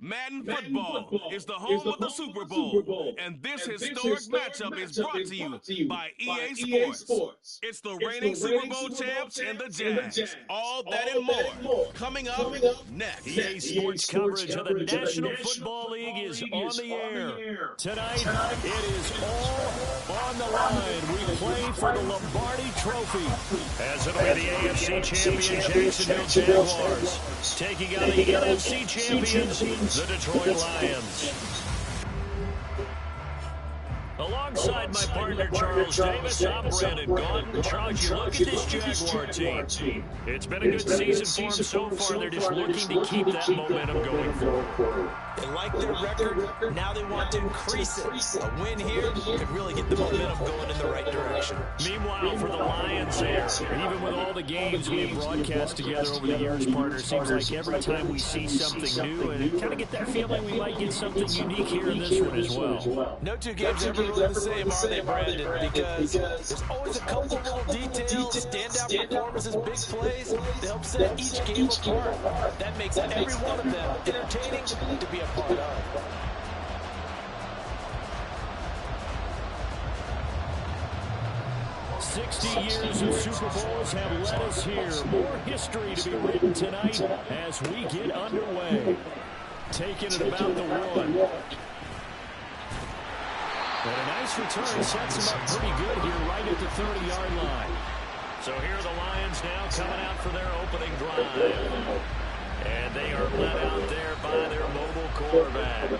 Madden football is the home of the Super Bowl, and this historic matchup is brought to you by EA Sports. It's the reigning Super Bowl champs and the Jags. All that and more coming up next. EA Sports coverage of the National Football League is on the air. Tonight, it is all on the line. We play for the Lombardi Trophy, as it'll be the AFC champion Jacksonville Jaguars taking on the NFC champions, the Detroit Lions. Alongside my partner, Charles Davis, I'm Brandon Gaudin. Charles, you look at this Jaguar team. It's been a good season for them so far. They're just looking to keep that momentum going forward. They like their record. Now they want to increase it. A win here could really get the momentum going in the right direction. Meanwhile, for the Lions here, even with all the games we have broadcast together over the years, partner, seems like every time we see something new, and kind of get that feeling we might get something unique here in this one as well. No two games ever really the same, are they, Brandon? Because there's always a couple little details, standout performances, big plays that help set each game apart. That makes every one of them entertaining to be a part of. 60 years of Super Bowls have led us here. More history to be written tonight as we get underway. Taking it about the one. And a nice return sets him up pretty good here right at the 30-yard line. So here are the Lions now coming out for their opening drive. And they are led out there by their mobile quarterback.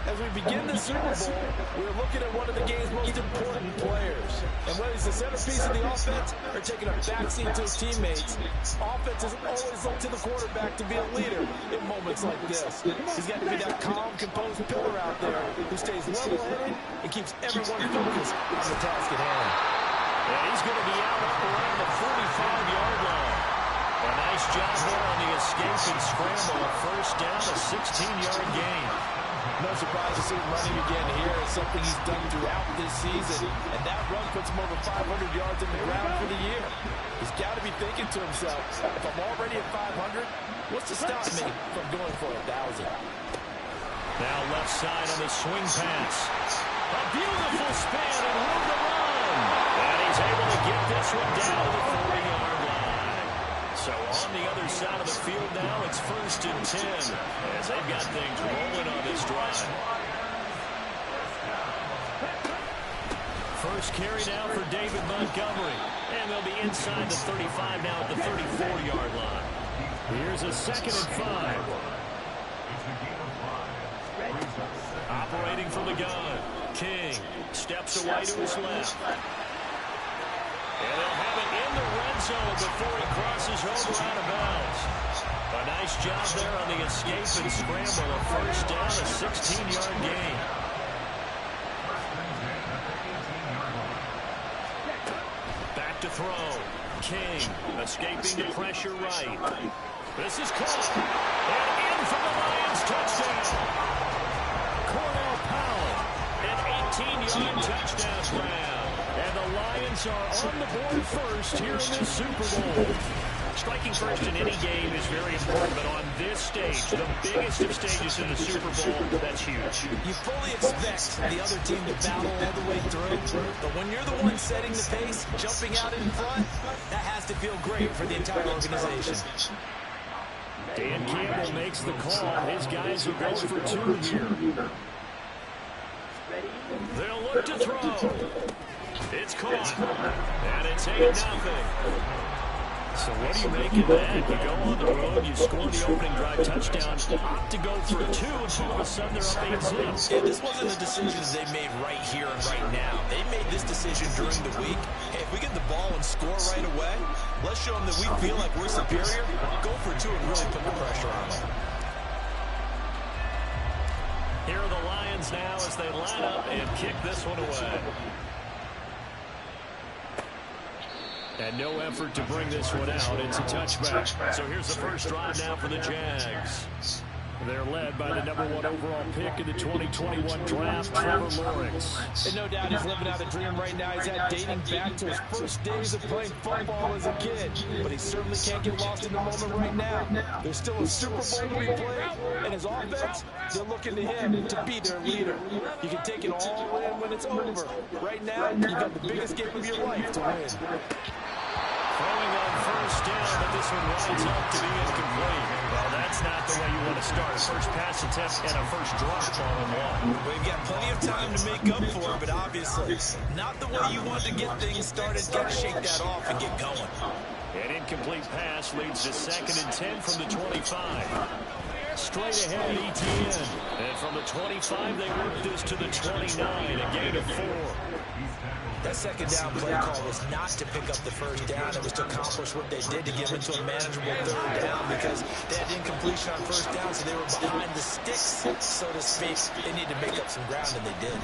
As we begin the Super Bowl, we're looking at one of the game's most important players. And whether he's the centerpiece of the offense or taking a backseat to his teammates, offenses always look to the quarterback to be a leader in moments like this. He's got to be that calm, composed pillar out there who stays level-headed and keeps everyone focused on the task at hand. And he's going to be out around the 45-yard line. A nice job there on the escape and scramble. A first down, a 16-yard gain. No surprise to see him running again here. It's something he's done throughout this season. And that run puts him over 500 yards in the ground for the year. He's got to be thinking to himself, if I'm already at 500, what's to stop me from going for 1,000? Now left side on the swing pass. A beautiful span and room to run. And he's able to get this one down to the 40-yard line. So on the other side of the field now, it's 1st and 10 as they've got things rolling on this drive. First carry now for David Montgomery. And they'll be inside the 35 now at the 34-yard line. Here's a 2nd and 5. Operating from the gun. King steps away to his left. And they'll have it in the red zone before he crosses over out of bounds. A nice job there on the escape and scramble. A first down, a 16-yard gain. Back to throw. King escaping the pressure right. This is caught. And in for the Lions touchdown. Cornell Powell, an 18-yard touchdown grab. And the Lions are on the board first here in this Super Bowl. Striking first in any game is very important, but on this stage, the biggest of stages in the Super Bowl, that's huge. You fully expect the other team to battle all the way through, but when you're the one setting the pace, jumping out in front, that has to feel great for the entire organization. Dan Campbell makes the call. His guys are going for 2 here. They'll look to throw. It's caught, and it's 8-0. So what do you make of that? You go on the road, you score the opening drive touchdown, opt to go for 2, and all of a sudden they're up 8-0. Yeah, this wasn't a decision they made right here and right now. They made this decision during the week. Hey, if we get the ball and score right away, let's show them that we feel like we're superior. Go for 2 and really put the pressure on them. Here are the Lions now as they line up and kick this one away. And no effort to bring this one out. It's a touchback. So here's the first drive now for the Jags. They're led by the #1 overall pick in the 2021 draft, Trevor Lawrence. And no doubt he's living out a dream right now. He's had dating back to his first days of playing football as a kid. But he certainly can't get lost in the moment right now. There's still a Super Bowl to be played, and his offense, they're looking to him to be their leader. You can take it all in when it's over. Right now, you've got the biggest game of your life to win. Throwing on first down, but this one winds up to be incomplete. Well, that's not the way you want to start. A first pass attempt and a first drop all in one. We've got plenty of time to make up for it, but obviously not the way you want to get things started. Got to shake that off and get going. An incomplete pass leads to 2nd and 10 from the 25. Straight ahead, ETN. And from the 25, they work this to the 29, a gain of 4. That second down play call was not to pick up the first down. It was to accomplish what they did to get into a manageable third down because they had incompletion on first down, so they were behind the sticks, so to speak. They need to make up some ground, and they did.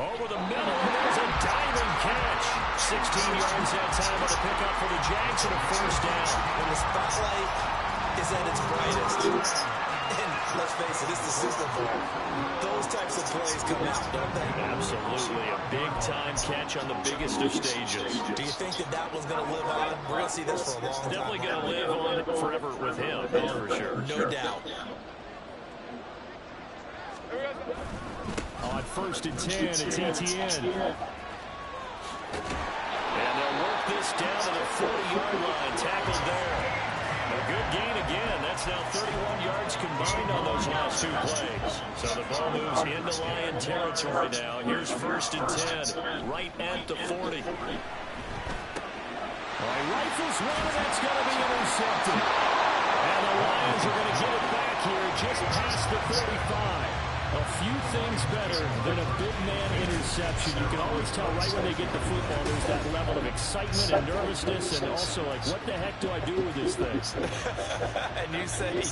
Over the middle, and there's a diving catch. 16 yards that time on the pickup for the Jags and a first down. When the spotlight is at its brightest, and let's face it, it's the Super Bowl. Those types of plays come out, don't they? Absolutely. A big-time catch on the biggest of stages. Do you think that one's going to live on? We're going to see this for a long time. Definitely going to live on forever with him, that's for sure. No doubt. On 1st and 10, it's ETN. And they'll work this down to the 40-yard line. Tackled there. A good gain again. That's now 31 yards combined on those last 2 plays. So the ball moves into Lion territory now. Here's 1st and 10, right at the 40. Well, he rifles one, and that's going to be intercepted. And the Lions are going to get it back here just past the 35. A few things better than a big man interception. You can always tell right when they get the football, there's that level of excitement and nervousness, and also like, what the heck do I do with this thing? And you say,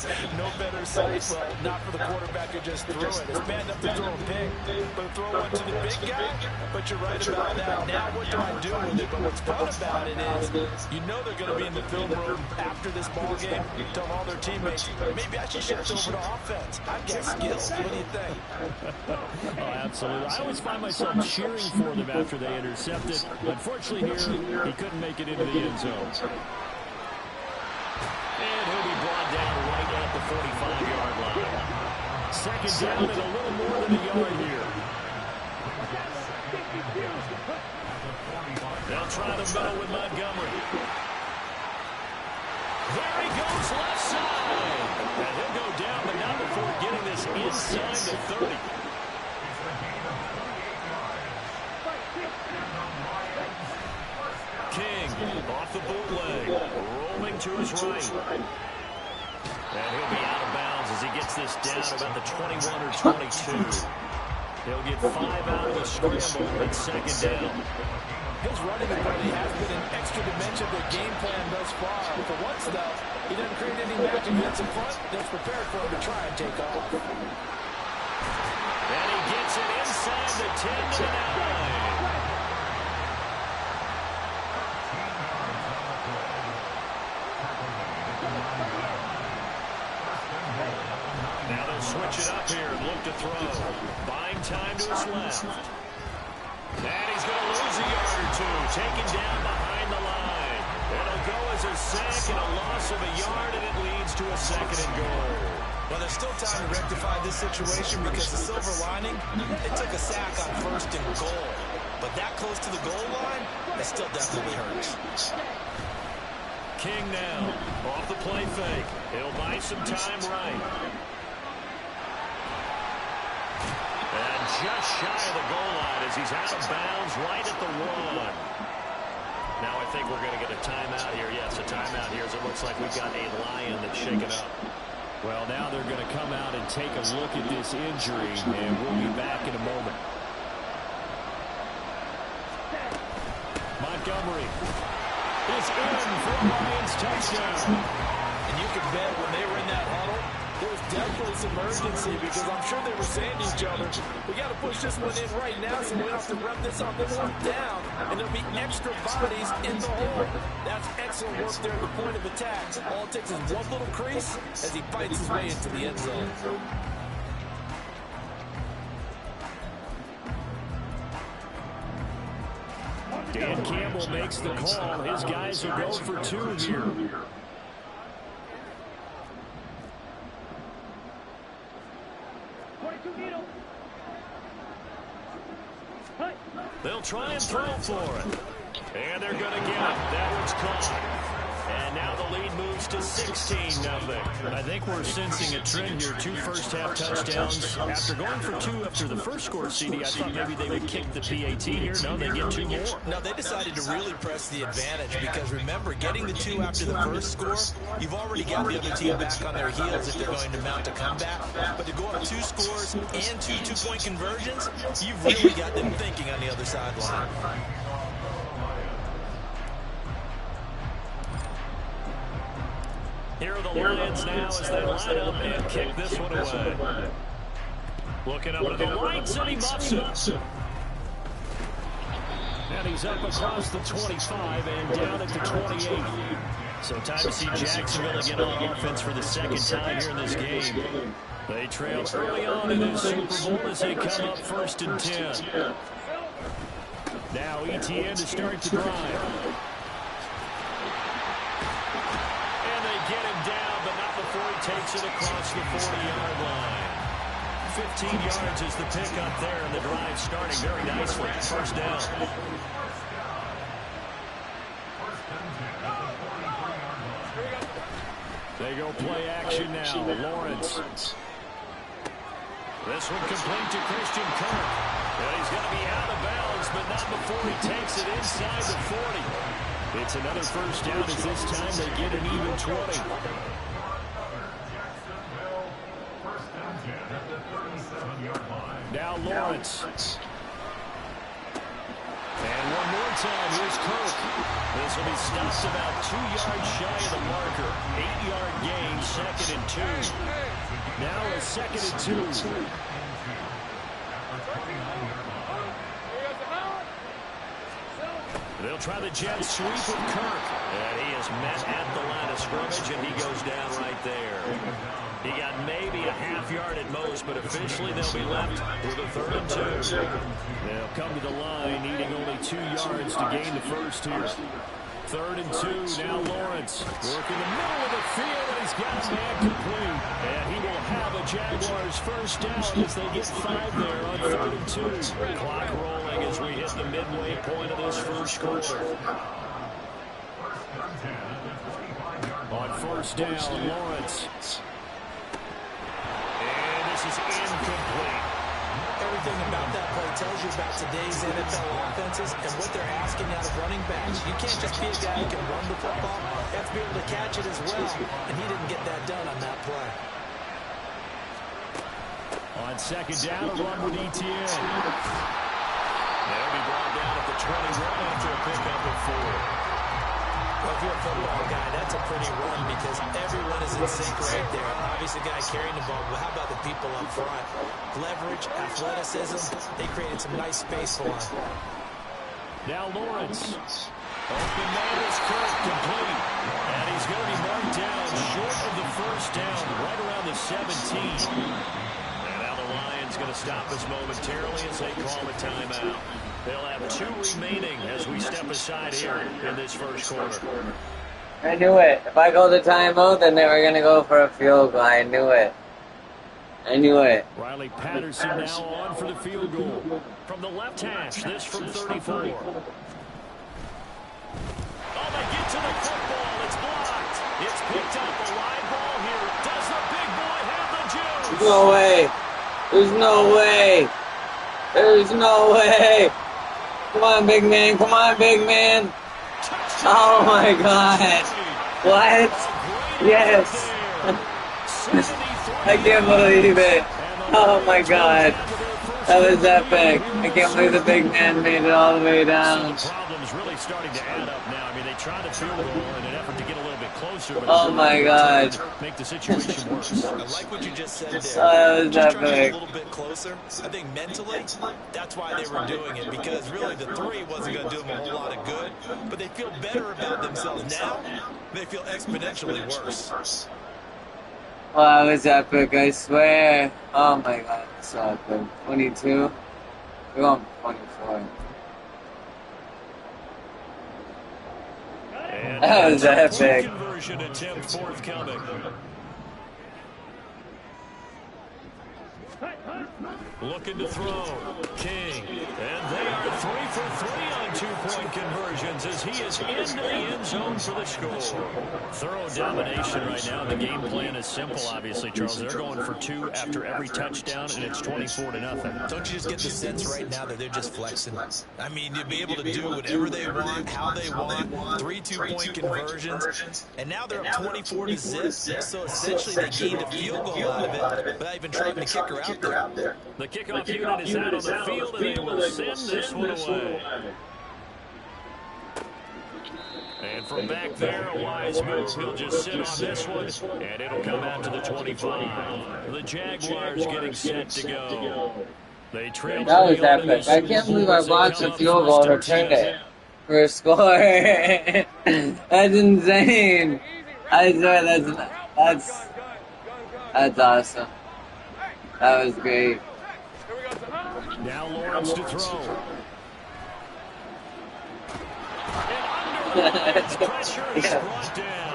no better sight. Well, not for the quarterback who just threw it. It's bad enough to throw a pick, but throw one to the big guy. But you're right about that. Now what do I do with it? But what's fun about it is, you know they're going to be in the film room after this ball game, telling all their teammates, maybe I should shift over to offense. I've got skills. What do you think? Oh, absolutely. I always find myself cheering for them after they intercept it. Unfortunately here, he couldn't make it into the end zone. And he'll be brought down right at the 45-yard line. 2nd down and a little more than a yard here. They'll try the middle with Montgomery. There he goes, left side. And he'll go down, but not before getting this inside the 30. King off the bootleg, rolling to his right. And he'll be out of bounds as he gets this down about the 21 or 22. He'll get 5 out of the scramble at 2nd down. His running ability has been an extra dimension of the game plan thus far. For once, though, he doesn't create any magic hits in front that's prepared for him to try and take off. And he gets it inside the 10 to the 9. Now they'll switch it up here and look to throw. Buying time to his left. And he's going to lose a yard or 2. Taken down behind the line. It'll go as a sack and a loss of a yard, and it leads to a 2nd and goal. Well, there's still time to rectify this situation because the silver lining, it took a sack on 1st and goal. But that close to the goal line, it still definitely hurts. King now, off the play fake. He'll buy some time right. And just shy of the goal line as he's out of bounds right at the 1. Now I think we're going to get a timeout here. Yes, a timeout here as it looks like we've got a Lion that's shaken up. Well, now they're going to come out and take a look at this injury, and we'll be back in a moment. Montgomery is in for a Lions touchdown. And you can bet when they were in that huddle, there was definitely this emergency because I'm sure they were saying to each other, we got to push this one in right now so we don't have to run this on the fourth down, and there'll be extra bodies in the hole. That's excellent work there at the point of attack. All it takes is one little crease as he fights his way into the end zone. Dan Campbell makes the call. His guys will go for two here. They'll try and throw for it. And they're going to get it. That one's caught. And now the lead moves to 16-0. I think we're sensing a trend here. 2 first-half touchdowns. After going for 2 after the first score, CD, I thought maybe they would kick the PAT here. No, they get 2 more. No, they decided to really press the advantage because, remember, getting the 2 after the first score, you've already got the other team back on their heels if they're going to mount a comeback. But to go up 2 scores and 2 two-point conversions, you've really got them thinking on the other sideline. Here are the Lions now as they line up and kick this one away. Looking up at the lights, and he muffs it. And he's up across the 25 and down at the 28. So time to see Jacksonville get on offense for the second time here in this game. They trail early on in this Super Bowl as they come up 1st and 10. Now ETN to start the drive. Get him down, but not before he takes it across the 40-yard line. 15 yards is the pickup there, and the drive starting very nicely. First down. They go play action now. Lawrence. This one complete to Christian Kirk. And he's going to be out of bounds, but not before he takes it inside the 40. It's another first down as this time they get an even 20. Now Lawrence. And one more time, here's Kirk. This will be stopped about 2 yards shy of the marker. 8-yard gain, 2nd and 2. Now a 2nd and 2. They'll try the jet sweep with Kirk. And he is met at the line of scrimmage, and he goes down right there. He got maybe a half-yard at most, but officially they'll be left with a 3rd and 2. They'll come to the line, needing only 2 yards to gain the first here. 3rd and 2, now Lawrence. Working the middle of the field, and he's got his man complete. And he will have a Jaguars first down as they get 5 there on 3rd and 2. Clock rolling as we hit the midway point of this first quarter. On first down, Lawrence. And this is incomplete. Everything about that play tells you about today's NFL offenses and what they're asking out of running backs. You can't just be a guy who can run the football. You have to be able to catch it as well, and he didn't get that done on that play. On 2nd down, a run with ETN. They'll be brought down at the 21 after a pickup of 4. Well, if you're a football guy, that's a pretty run because everyone is in sync right there. Obviously, the guy carrying the ball, but how about the people up front? Leverage, athleticism, they created some nice space for him. Now Lawrence. Open man is Kirk, complete. And he's going to be marked down short of the first down, right around the 17. And now the Lions going to stop us momentarily as they call a timeout. They'll have 2 remaining as we step aside here in this first quarter. I knew it. If I go to timeout, then they were going to go for a field goal. I knew it. I knew it. Riley Patterson now on for the field goal. From the left hash, this from 34. Oh, they get to the football. It's blocked. It's picked up. A live ball here. Does the big boy have the juice? No way. There's no way. There's no way. Come on, big man. Come on, big man. Oh, my God. What? Yes. I can't believe it. Oh, my God. That was epic. I can't believe the big man made it all the way down. So the problem's really starting to add up now. I mean, they tried a field goal in an effort to get a little bit closer, but Oh my God. make the situation worse. I like what you just said there. That was Just trying to get epic. a little bit closer. I think mentally, that's why they were doing it, because really the three wasn't going to do them a whole lot of good, but they feel better about themselves now. They feel exponentially worse. Oh, that was epic, I swear. Oh my God, it's so epic. 22? We're going for 24. And That was epic. conversion attempt forthcoming. Looking to throw. King. And they are 3 for 3 on two-point conversions as he is into the end zone for the score. Thorough domination right now. The game plan is simple, obviously, Charles. They're going for 2 after every touchdown, and it's 24-0. Don't you just get the sense right now that they're just flexing? I mean, you'll be able to do whatever they want, how they want, 3 two-point conversions, and now they're up 24-0, so essentially they gained a field goal out of it without even trying to kick her out there. The kickoff unit is out on the field, and they will send this one away. And from back there, a wise move. He'll just sit on this one, and it'll come out to the 25. The Jaguars getting set to go. They trail. That was epic. I can't believe I watched a field goal and returned it for a score. That's insane. I swear that's awesome. That was great. Now Lawrence to throw. Pressure is brought down.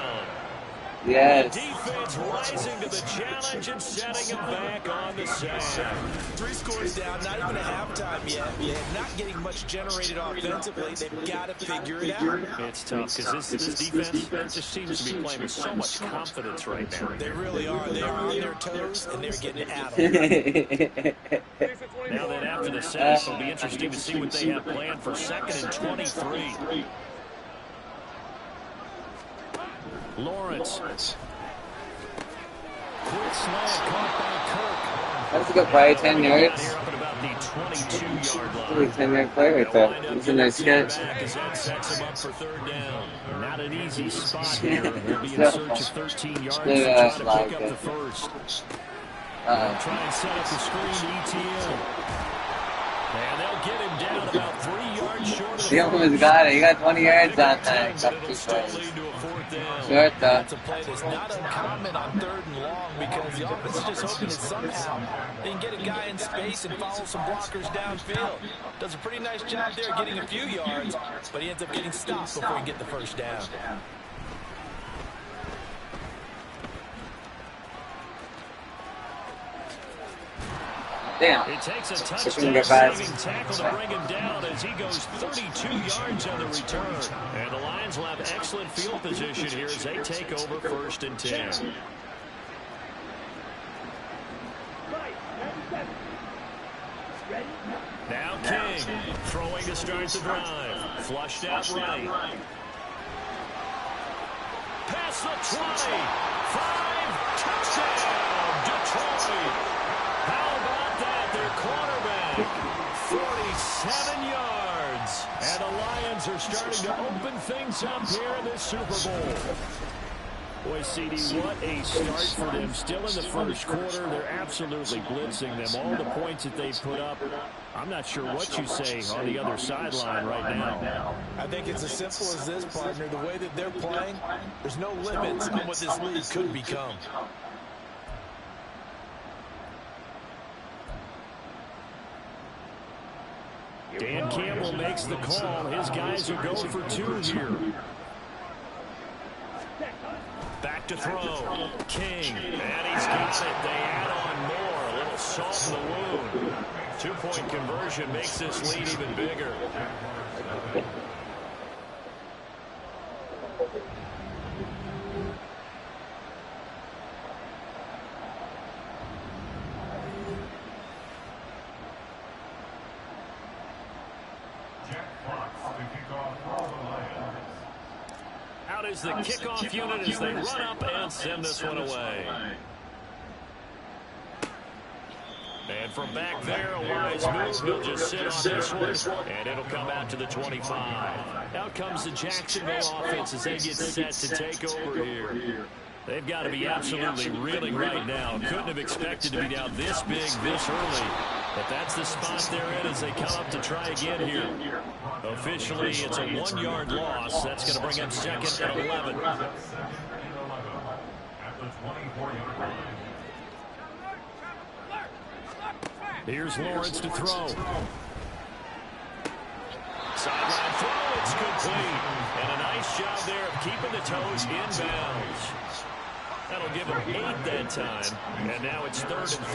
Yes. Defense rising to the challenge and setting him back on the sand. 3 scores down, not even a halftime yet. They're not getting much generated offensively. They've got to figure it out. It's tough because this defense just seems to be playing with so much confidence right now. They really are. They are on their toes, and they're getting at them. Now that after the set, it'll be interesting to see what they have planned for 2nd and 23. Lawrence. Quick slant caught by Kirk. That's a good play, 10 yards. Here up at about the 22-yard line. Really 10-yard play right there. It's a nice catch. That sets him up for 3rd down. Not an easy spot here. He'll be in search of 13 yards to try to pick up the first. Try and set up the screen to ETL. And they'll get him down about 3 yards short of the He almost got it. He got 20 yards on that. Got 2 plays. Short though. That's a play that's not uncommon on 3rd and long because the offense is just hoping that somehow they can get a guy in space and follow some blockers downfield. Does a pretty nice job there getting a few yards, but he ends up getting stopped before he can get the first down. Damn. It takes a touchdown-saving tackle to bring him down as he goes 32 yards on the return. And the Lions will have excellent field position here as they take over 1st and 10. Now King throwing to start the drive. Flushed out right. Past the 20. 5. Touchdown. Detroit. How about that? Their quarterback, 47 yards. And the Lions are starting to open things up here in this Super Bowl. Boy, CD, what a start for them. Still in the first quarter, they're absolutely blitzing them. All the points that they've put up, I'm not sure what you say on the other sideline right now. I think it's as simple as this, partner. The way that they're playing, there's no limits on what this league could become. Dan Campbell makes the call. His guys are going for 2 here. Back to throw. King. And he's got it. They add on more. A little salt in the wound. 2-point conversion makes this lead even bigger. Out is the kickoff unit as they run up and send this one away. And from back there, a wise move. He'll just sit on this one, and it'll come out to the 25. Out comes the Jacksonville offense as they get set to take over here. They've got to be absolutely reeling right now. Couldn't have expected to be down this big, this early. But that's the spot they're in as they come up to try again here. Officially, it's a 1-yard loss. That's going to bring up second and 11. Here's Lawrence to throw. Sideline throw, it's complete. And a nice job there of keeping the toes inbounds. That'll give him 8 that time. And now it's 3rd and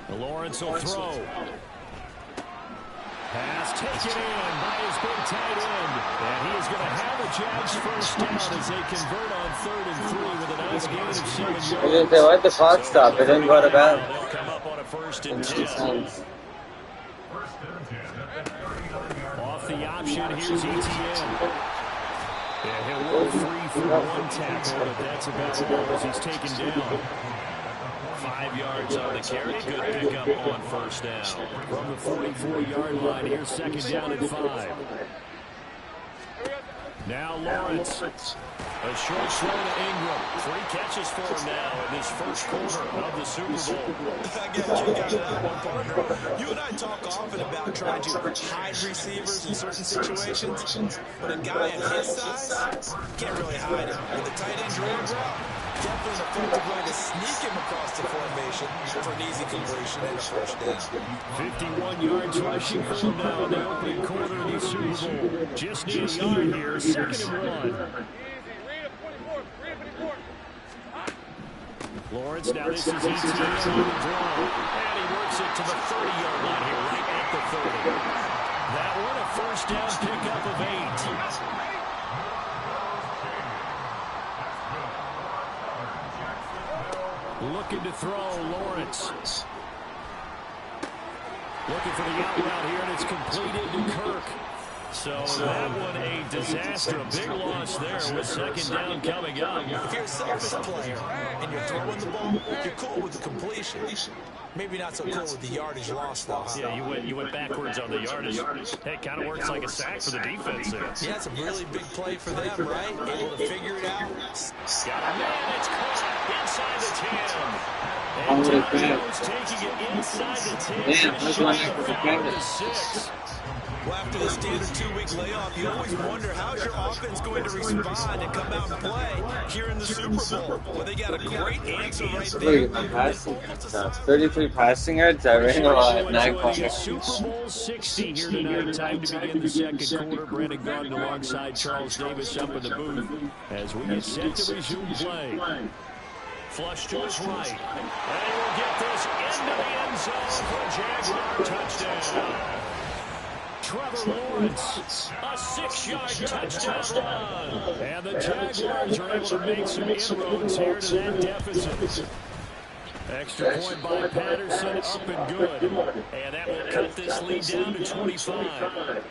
3. Lawrence will throw. Pass taken in by his big tight end. And he is going to have a Jags first down as they convert on 3rd and 3 with a nice gain of 7 yards. I didn't say, why'd the clock stop? It didn't go to bed. They'll come up on a 1st and 10. Off the option, here's ETN. Yeah, he'll roll free for 1 tackle, but that's about all as he's taken down. 5 yards on the carry. Good pickup on 1st down. From the 44-yard line, here's 2nd down and 5. Now Lawrence. A short throw to Ingram. 3 catches for him now in this first quarter of the Super Bowl. I get a kick out of that one, partner. You and I talk often about trying to hide receivers in certain situations, but a guy at his size can't really hide him. With the tight end drag route, definitely an effective way to sneak him across the formation for an easy completion and a first down. 51 yards rushing for him now in the opening quarter of the Super Bowl. Just need a yard here, 2nd and 1. Lawrence, now this is ETN on the draw. And he works it to the 30-yard line here, right at the 30. That one a first down pickup of 8. Looking to throw, Lawrence. Looking for the out route here, and it's completed to Kirk. So that one a disaster, a big loss there with 2nd down coming up. If you're a selfish player and you're throwing the ball, you're cool with the completion. Maybe not so cool with the yardage loss, though. Yeah, you went backwards on the yardage. Hey, it kind of works like a sack for the defense there. Yeah, it's a really big play for them, right? Able to figure it out. Got a man, it's caught inside the 10. And Jones taking it inside the 10. Damn, that's one 6. Well, after the standard 2-week layoff, you always wonder how's your offense going to respond and come out and play here in the Super Bowl. Well, they got a great answer right there. Look at my passing. 33 passing yards. I ran a lot at 9 points. Super Bowl 60 here tonight. Time to begin the 2nd quarter. Brandon Garden alongside Charles Davis up in the booth as we get set to resume play. Flush to his right. And he will get this into the end zone for a Jaguar touchdown. Trevor Lawrence, a 6-yard touchdown run. And the Jaguars are able to make some inroads here to that deficit. Extra point by Patterson, up and good. And that will cut this lead down to 25.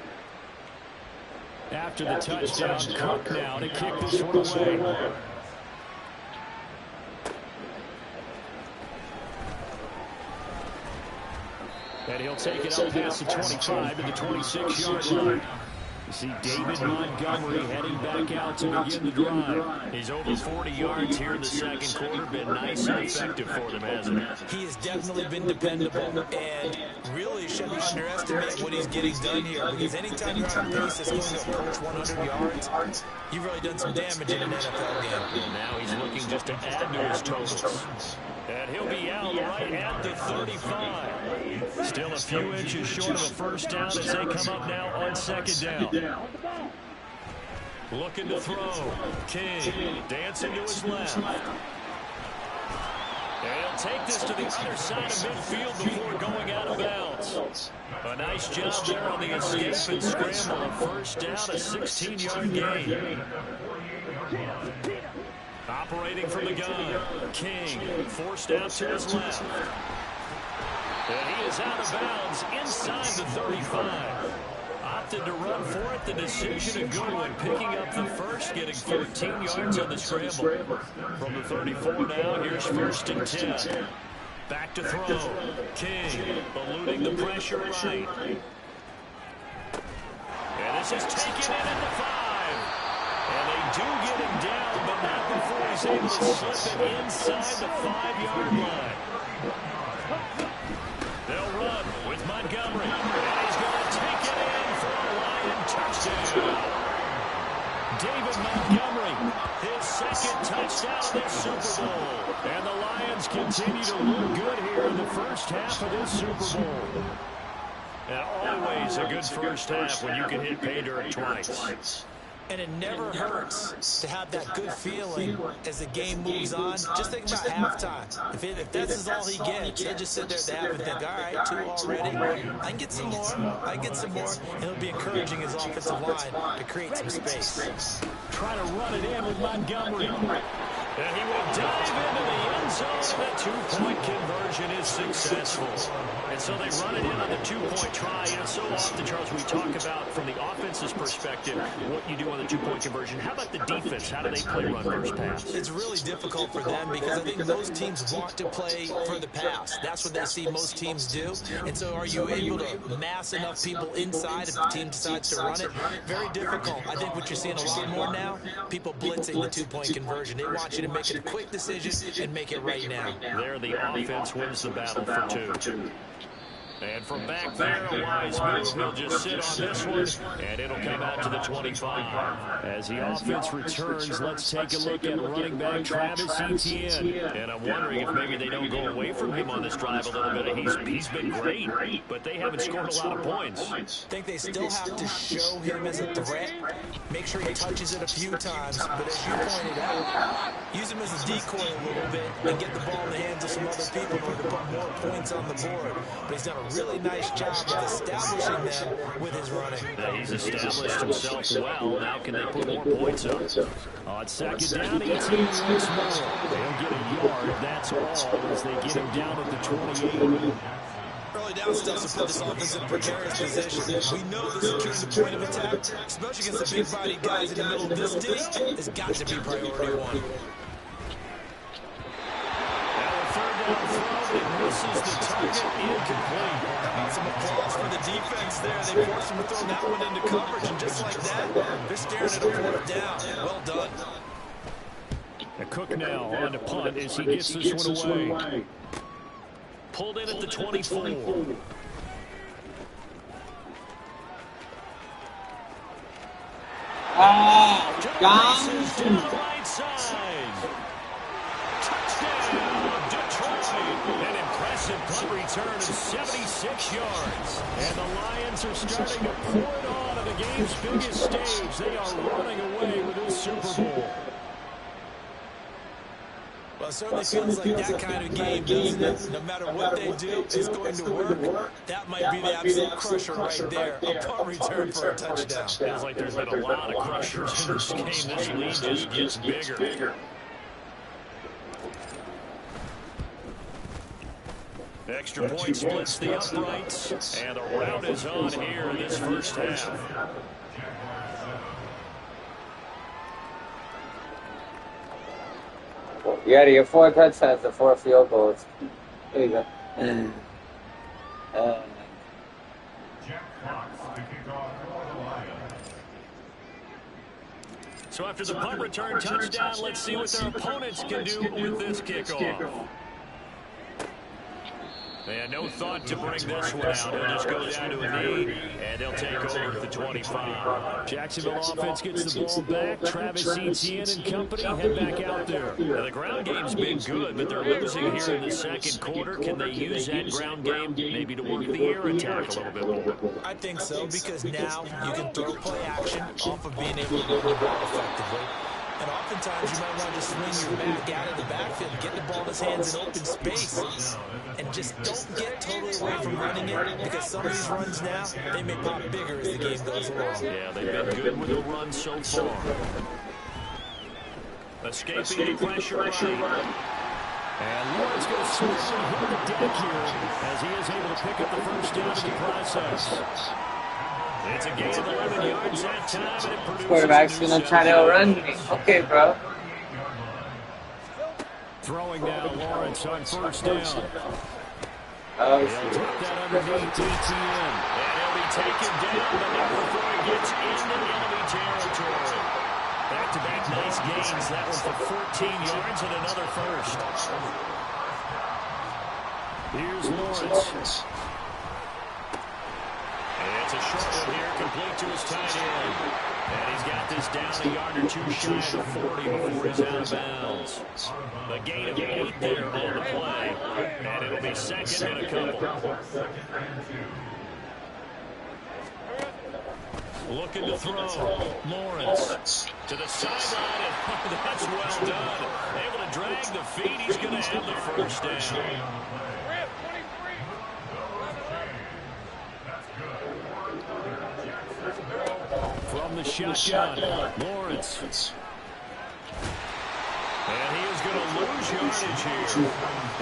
After the touchdown, Cook now to kick this one away. And he'll take it up past the 25 to the 26-yard line. You see David Montgomery heading back out to begin the drive. He's over 40 yards here in the 2nd quarter. Been nice and effective for them, hasn't he? He has definitely been dependable and really shouldn't underestimate what he's getting done here, because anytime you're on pace that's going to approach 100 yards, you've really done some damage in an NFL game. And now he's looking just to add to his totals. And he'll be out right at the 35. Still a few inches short of a first down as they come up now on 2nd down. Looking to throw. King dancing to his left. And he'll take this to the other side of midfield before going out of bounds. A nice job there on the escape and scramble. A first down, a 16-yard gain. Operating from the gun. King forced out to his left. And he is out of bounds inside the 35. opted to run for it. The decision a good one, picking up the first, getting 14 yards on the scramble. From the 34 now, here's 1st and 10. Back to throw. King eluding the pressure right. And this is taken in at the 5. And they do get him down, but not before he's able to slip it inside the 5-yard line. They'll run with Montgomery. And he's going to take it in for a Lion touchdown. David Montgomery, his 2nd touchdown of this Super Bowl. And the Lions continue to look good here in the first half of this Super Bowl. And always a good first half when you can hit pay dirt twice. And it never hurts to have that good feeling as the game moves on. Just think about halftime. If this is all he gets, he'll just sit there at the half and think, all right, 2 already. I can get some more. I can get some more. And it'll be encouraging his offensive line to create some space. Try to run it in with Montgomery. And he will dive into the end zone. That 2-point conversion is successful. And so they run it in on the 2-point try. You know, so often, Charles, we talk about from the offense's perspective what you do on the 2-point conversion. How about the defense? How do they play run versus pass? It's really difficult for them because I think most teams want to play for the pass. That's what they see most teams do. And so are you able to mass enough people inside if the team decides to run it? Very difficult. I think what you're seeing a lot more now, people blitzing the 2-point conversion. They want you to make a quick decision and make it right now. There, the offense wins the battle for 2. And from back there, a wise move. He'll just sit on this one, and it'll come out to the 25. As the offense returns, let's take a look at running back Travis Etienne. And I'm wondering if maybe they don't go away from him on this drive a little bit. He's been great, but they haven't scored a lot of points. I think they still have to show him as a threat. Make sure he touches it a few times, but as you pointed out, use him as a decoy a little bit and get the ball in the hands of some other people in order to put more points on the board. But he's done a really nice job of establishing them with his running. Yeah, he's established himself well. Now can they put more points up? On 2nd down, 18 once more. They'll get a yard, that's all, as they get him down at the 28. Early down stuff to put this offense in a precarious position. We know that securing the point of attack, especially against the big-bodied guys in the middle of this D, has got to be priority 1. It misses the target, incomplete. Some applause for the defense there. They forced him to throw that one into coverage, and just like that, they're staring at a 4th down. Well done. A Cook now on to punt as he gets this one away. Pulled in at the 24. Gone. To the right side. Touchdown, Detroit. An impressive punt return of 76 yards. And the Lions are starting to pour it on at the game's biggest stage. They are running away with this Super Bowl. Well, it certainly feels like that kind of game, doesn't it? No matter what they do, it's going to work. That might be the absolute crusher right there. A punt return for a touchdown. Feels like there's been a lot of crushers in this game. This lead just gets bigger. Extra point splits the uprights, and the rout is on here in this first half. You gotta get 4 touchdowns and 4 field goals. There you go. So after the punt return touchdown, let's see what their opponents can do with this kickoff. They had no thought to bring this one out. He'll just go down to a knee, and they'll take over at the 25. Jacksonville offense gets the ball back. Travis Etienne and company head back out there. Now, the ground game's been good, but they're losing here in the second quarter. Can they use that ground game maybe to work the air attack a little bit more? I think so, because now you can throw play action off of being able to move the ball effectively. And oftentimes you might want to just swing your back out of the backfield, get the ball in his hands in open space, and just don't get totally away from running it, because some of these runs now, they may pop bigger as the game goes along. Yeah, they've been good with the run so far. Escaping the pressure right. And Lawrence goes swiftly hit the deck here as he is able to pick up the first down in the process. It's a gain of 11 yards that time, and it produces Quarterback's gonna try to outrun me. Okay, bro. Throwing now, Lawrence on first down. Oh, He'll drop that underneath ETN. And he'll be taken down, but now before he gets into enemy territory. Back-to-back nice gains. That one for 14 yards and another first. Here's Lawrence. It's a short one here, complete to his tight end. And he's got this down a yard or two shy of 40 before he's out of bounds. The gain of 8 there on the play. And it'll be second and a couple. Looking to throw. Lawrence to the sideline, and that's well done. Able to drag the feet. He's going to have the first down. From the shotgun, Lawrence. And he is going to lose yardage here.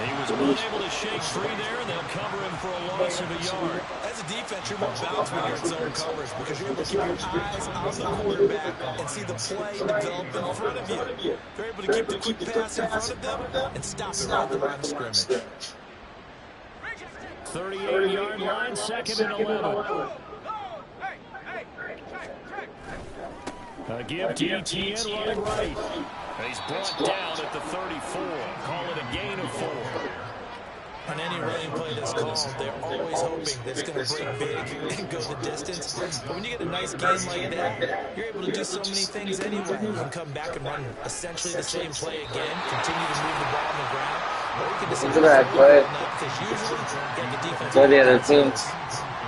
He was unable to shake free there, and they'll cover him for a loss of a yard. As a defense, you're more balanced when you're in zone coverage because you're able to keep your eyes on the quarterback and see the play develop in front of you. You're able to keep the quick pass in front of them and stop it right at the line of scrimmage. 38-yard line, second and 11. A give to ETN running right. He's brought down at the 34. Call it a gain of 4. On any running play that's called, they're always hoping that it's going to break big and go the distance. But when you get a nice game like that, you're able to do so many things anyway. You can come back and run essentially the same play again, continue to move the ball on the ground, or you can decide to bad play. because usually get the defense. Go the other team.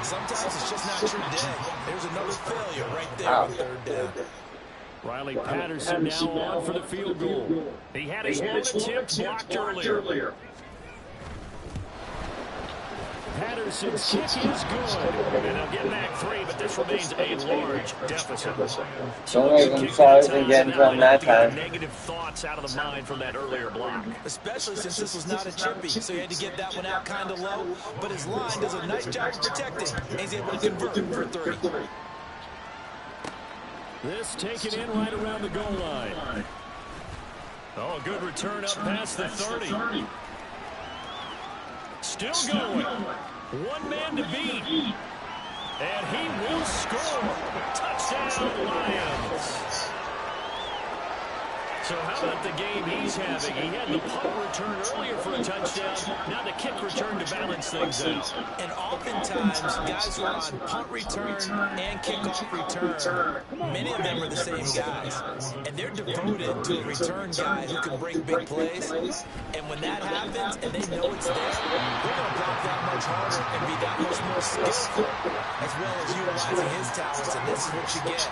Sometimes it's just not your day. There's another failure right there on third down. Riley Patterson now on for the field goal. He had his one attempt blocked earlier. Patterson's kick is good. And they'll get back 3, but this remains a large deficit. Don't make them charge again from that time. Negative thoughts out of the mind from that earlier block. Especially since this was not a chippy, so he had to get that one out kind of low. But his line does a nice job of protecting, and he's able to convert for 3. This taken in right around the goal line. Oh, a good return up past the 30. Still going. One man to beat. And he will score. Touchdown, Lions. So how about the game he's having? He had the punt return earlier for a touchdown. Now the kick return to balance things out. And oftentimes, guys who are on punt return and kickoff return, many of them are the same guys. And they're devoted to a return guy who can break big plays. And when that happens and they know it's there, they're going to block that much harder and be that much more skillful, as well as utilizing his talents. And this is what you get.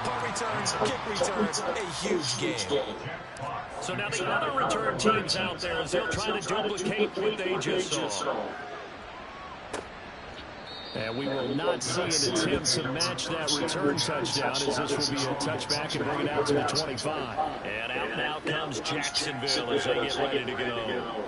Punt returns, kick returns, a huge game. So now the other return teams out there, as they'll try to duplicate what they just saw. And we will not see an attempt to match that return touchdown, as this will be a touchback and bring it out to the 25. And out now comes Jacksonville as they get ready to go.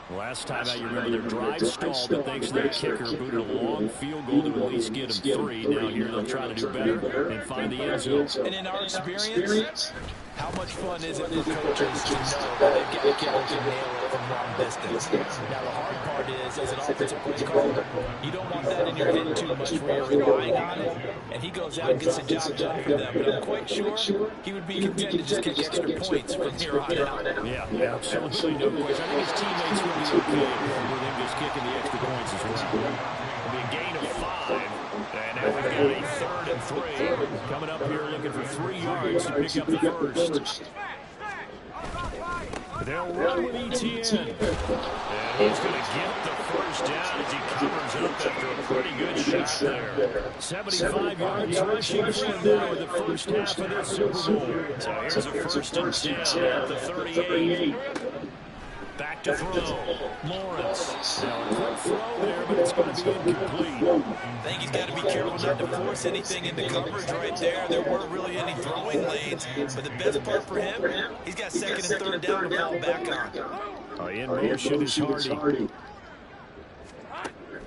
Last time out, you remember their drive stalled, but thanks to their kicker, booted a long field goal to at least get them 3. Now here they'll try to do better and find the end zone. And in our experience, how much fun is it for coaches to know that they've got a kicker to nail it from long distance? Now, the hard part is, as an offensive play caller, you don't want that in your head too much where you're relying on it, and he goes out and gets the job done for them. But I'm quite sure he would be content to just kick extra points from here on out. Yeah, absolutely no question. I think his teammates will be okay with him just kicking the extra points as well. It'll be a gain of 5. And now we've got a 3rd and 3. Coming up here looking for 3 yards to pick up the first. They'll run with ETN. And he's going to get the first down as he covers up after a pretty good shot there. 75 yards rushing for him now in the first half of this Super Bowl. So here's a 1st and 10 at the 38. Back to throw. Lawrence. Now a quick throw there, but it's going to be incomplete. I think he's got to be careful not to force anything into coverage right there. There weren't really any throwing lanes, but the best part for him, he's got 2nd and 3rd down to fall back on. In motion is Hardy.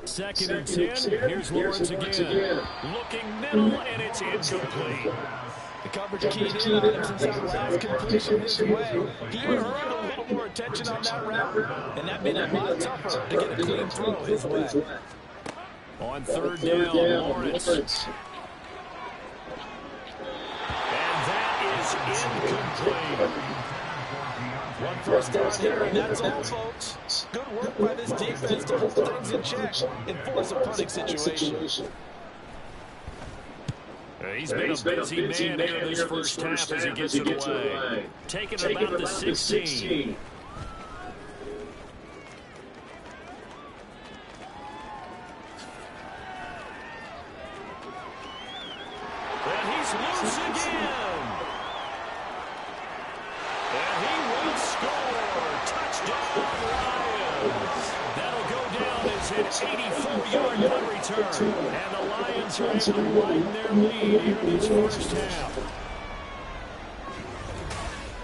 Second and 10. Here's Lawrence again. Looking middle, and it's incomplete. The coverage keyed in on him since that last completion his way. He earned a little more attention on that route, and that made it a lot tougher to get a clean throw his way. On third down, Lawrence. And that is incomplete. One first down here, and that's all, folks. Good work by this defense to hold things in check and force a punting situation. He's been a busy man here in this first half as he gets it away. Taking it about the 16. And he's loose again. And he will score. Touchdown, Lions. That'll go down as an 84-yard punt return. And the Lions are able to widen their lead here in this first half.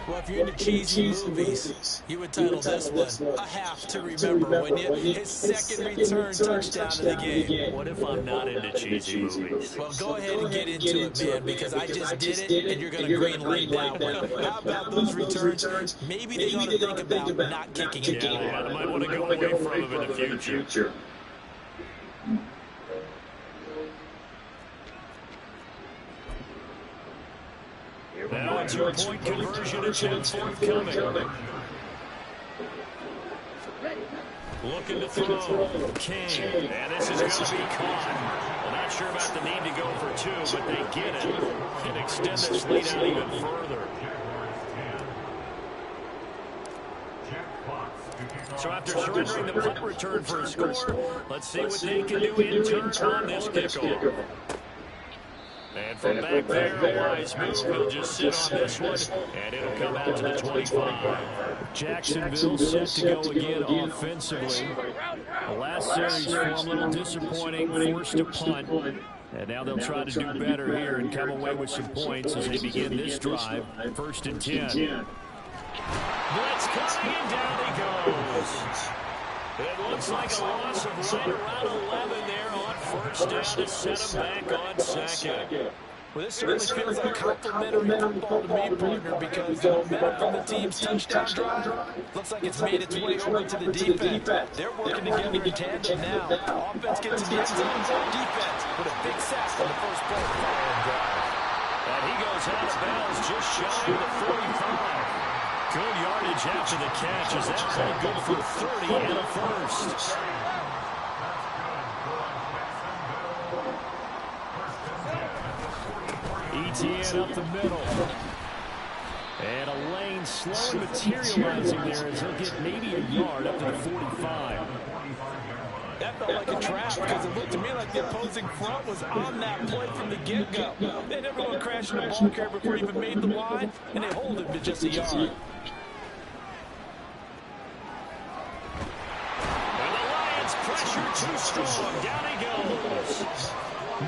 Well, if you're into cheesy movies, you would title this one A Half to Remember, wouldn't you? His second return touchdown of the game. What if I'm not into cheesy movies? Well, go ahead and get into it, man, because I just did it, and you're going to green light that one. How about those returns? Maybe they ought to think about not kicking it. Yeah, I might want to go away from him in the future. Now a two-point conversion attempt forthcoming. Looking to throw. King. And this is going to be caught. Well, not sure about the need to go for two, but they get it and extend this lead out even further. So after surrendering the punt return for a score, let's see what they can do in turn on this kickoff. And from back there, a wise move. He'll just sit on this one, and it'll come out to the 25. Jacksonville set to go again offensively. The last series for them a little disappointing, forced to punt. And now they'll try to do better here and come away with some points as they begin this drive. First and 10. Blitz coming, and down he goes. It looks like a loss of right around 11 there on first down to set him back on second. Well, this certainly feels like complimentary football to me, partner, because the momentum from the team's touchdown drive looks like it's made its way over to the defense. They're working together in tandem now. Offense gets in the end zone, defense with a big sack on the first play of the following drive. And he goes out of bounds just shy of the 45. Good yardage after the catch. Is that play good for 30 and a first? ETN up the middle. And a lane slowly materializing there as he'll get maybe a yard up to the 45. That felt like a trap because it looked to me like the opposing front was on that play from the get-go. They never went crashing the ball carrier before he even made the line, and they hold him to just a yard. Pressure too strong. Down he goes.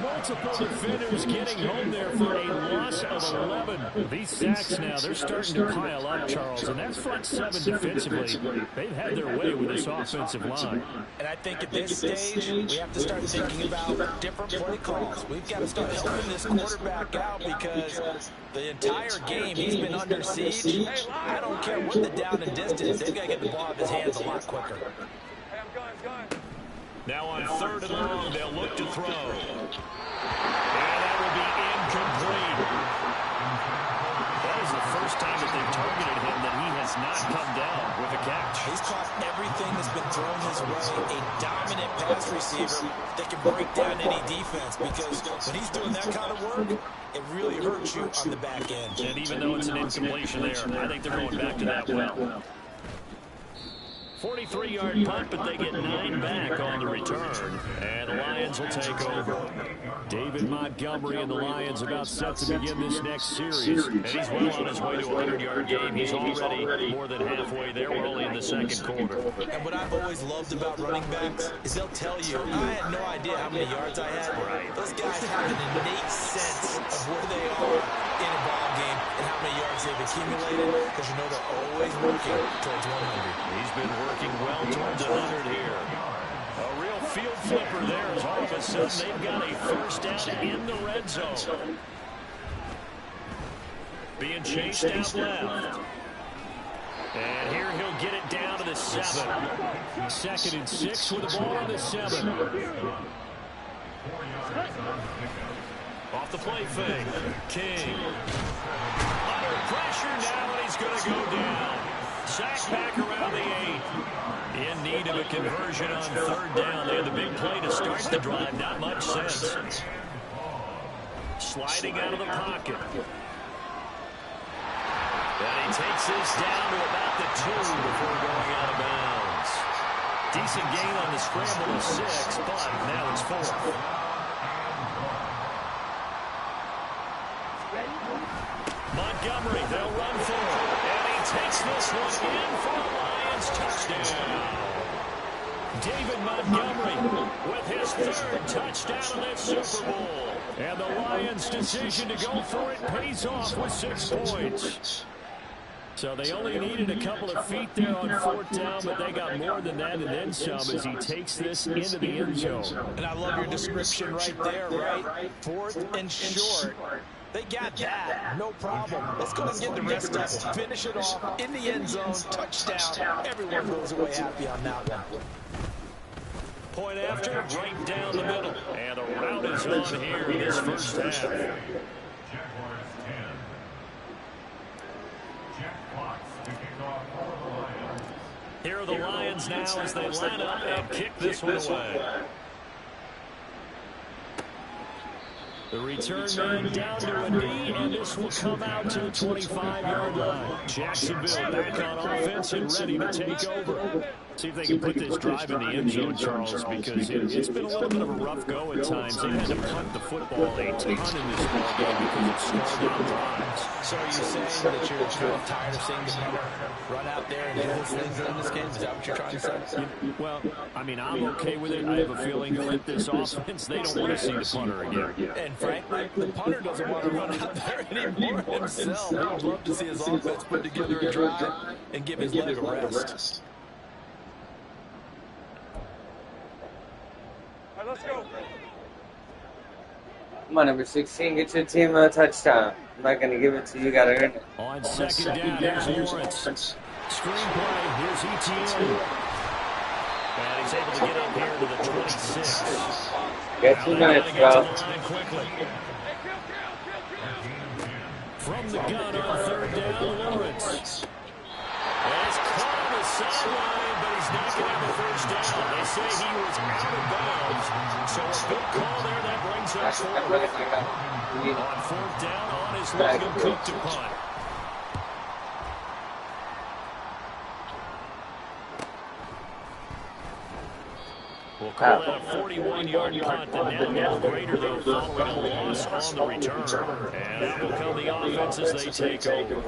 Multiple defenders getting home there for a loss of 11. These sacks now, they're starting to pile up, Charles, and that's front seven defensively. They've had their way with this offensive line. And I think at this stage, we have to start thinking about different play calls. We've got to start helping this quarterback out because the entire game he's been under siege. I don't care what the down and distance, they've got to get the ball out of his hands a lot quicker. Now on third and long, they'll look to throw. And that will be incomplete. That is the first time that they've targeted him that he has not come down with a catch. He's caught everything that's been thrown his way. A dominant pass receiver that can break down any defense because when he's doing that kind of work, it really hurts you on the back end. And even though it's an incompletion there, I think they're going back to that well. 43-yard punt, but they get 9 back on the return. And the Lions will take over. David Montgomery and the Lions about set to begin this next series. And he's well on his way to a 100-yard game. He's already more than halfway there. We're only in the second quarter. And what I've always loved about running backs is they'll tell you, I had no idea how many yards I had. Right. Those guys have an innate sense of where they are in a ball game and how many yards they've accumulated because you know they're always working towards 100. He's been working well towards 100 here. A real field flipper there as all of a sudden they've got a first down in the red zone. Being chased out left. And here he'll get it down to the 7. 2nd and 6 with the ball on the 7. Off the play fake. King. Under pressure now, and he's going to go down. Sack back around the 8. In need of a conversion on 3rd down. They had the big play to start the drive. Not much sense. Sliding out of the pocket. And he takes this down to about the 2 before going out of bounds. Decent gain on the scramble of 6, but now it's 4th. Montgomery, they'll run for it. And he takes this one in for a Lions touchdown. David Montgomery with his 3rd touchdown in this Super Bowl. And the Lions' decision to go for it pays off with 6 points. So they only needed a couple of feet there on 4th down, but they got more than that and then some as he takes this into the end zone. And I love your description right there, right? 4th and short. They got that. No problem. Let's go and get the rest of it. Finish it off in the end zone. Touchdown. Everyone goes away happy on that one. Point after, right down the middle. And the route is on here in this first half. Here are the Lions now as they line up and kick this one away. The return man down to a knee, and this will come out to the 25-yard line. Jacksonville back on offense and ready to take over. See if they can put this drive in the end zone, Charles, because it's been a little bit of a rough go at times. They had to punt the football a ton in this ball game because of stalled out drives. So are you saying that you're kind of tired of seeing the punter run out there and do those things in this game? Is that what you're trying to say? Well, I mean, I'm okay with it. I have a feeling that this offense, they don't want to see the punter again. And frankly, the punter doesn't want to run out there anymore himself. He would love to see his offense put together a drive and give his leg a rest. All right, let's go. Come on, number 16, get your team a touchdown. I'm not going to give it to you. You got to earn it. On 2nd down, here's Lawrence. Screenplay, here's ETN. And he's able to get up here to the 26. Get 2 minutes, bro. From the gun on 3rd down, Lawrence. And it's caught on the sideline, but he's not going to have the first down. They say he was out of bounds. So a good call there. That brings up 4th. On 4th down, on his Logan Cook to punt. We'll call that a 41-yard punt, and now no greater though following a loss on the return. And that will come the offense as they take over.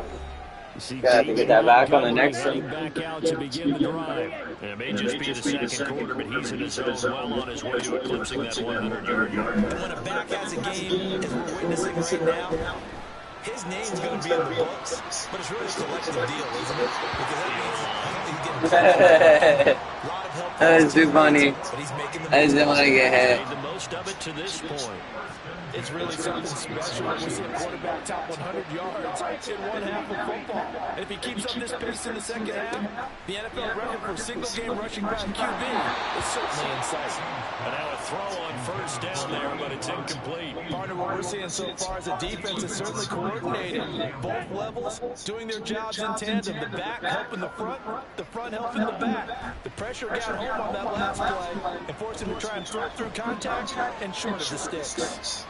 Got to get that back on the next one. Back out to begin the drive. And it may just be the second quarter, but he's in his zone well on his way to eclipsing that 100-yard mark. When a back has a game, as we're witnessing right now, his name's going to be in the books, but it's really a collective deal, isn't it? Because that means he's getting a lot of help. That is too funny. I just don't want to get hit. Made the most of it to this point. It's really something special when we see a quarterback top 100 yards in one half of football. And if he keeps up this pace in the second half, the NFL record for single-game rushing by QB is certainly in sight. And now a throw on 1st down there, but it's incomplete. Partner, what we're seeing so far is the defense is certainly coordinated. Both levels doing their jobs in tandem. The back helping the front helping the back. The pressure got home on that last play and forced him to try and throw through contact and short of the sticks.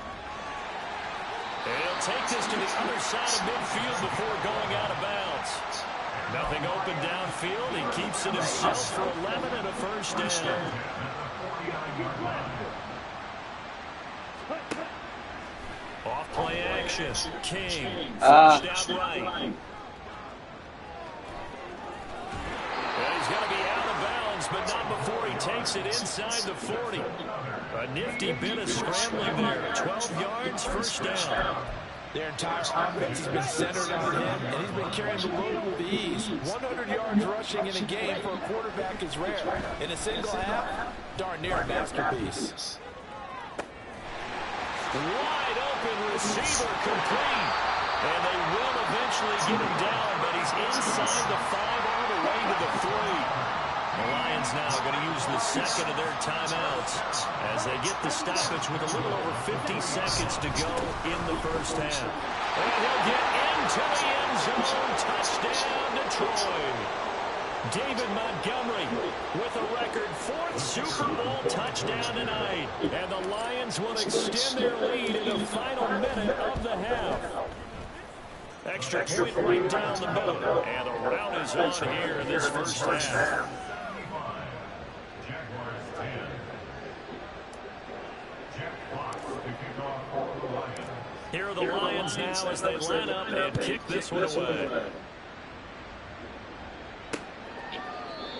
And he'll take this to the other side of midfield before going out of bounds. Nothing open downfield. He keeps it himself for 11 and a first down. Off play action. King. First down right. And he's going to be out of bounds, but not before he takes it inside the 40. A nifty bit of scrambling there. 12 yards, first down. Their entire offense has been centered on him, and he's been carrying the load with ease. 100 yards rushing in a game for a quarterback is rare. In a single half, darn near a masterpiece. Wide open receiver complete. And they will eventually get him down, but he's inside the 5 all the way to the 3. The Lions now going to use the second of their timeouts as they get the stoppage with a little over 50 seconds to go in the first half. And he'll get into the end zone. Touchdown, Detroit. David Montgomery with a record 4th Super Bowl touchdown tonight. And the Lions will extend their lead in the final minute of the half. Extra point right down the middle. And the route is on here in this first half. Here are the Lions now as they line up and kick this one away.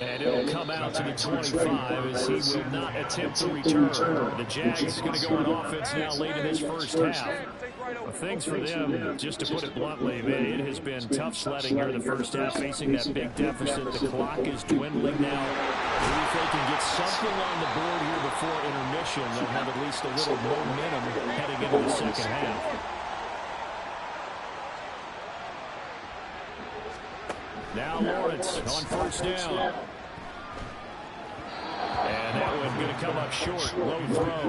And it'll come out to the 25 as he will not attempt to return. The Jags going to go on offense now late in this first half. Well, things for them, just to put it bluntly, it has been tough sledding here in the first half, facing that big deficit. The clock is dwindling now. If they can get something on the board here before intermission, they'll have at least a little momentum heading into the second half. Now Lawrence on first down. And that one going to come up short. Low throw.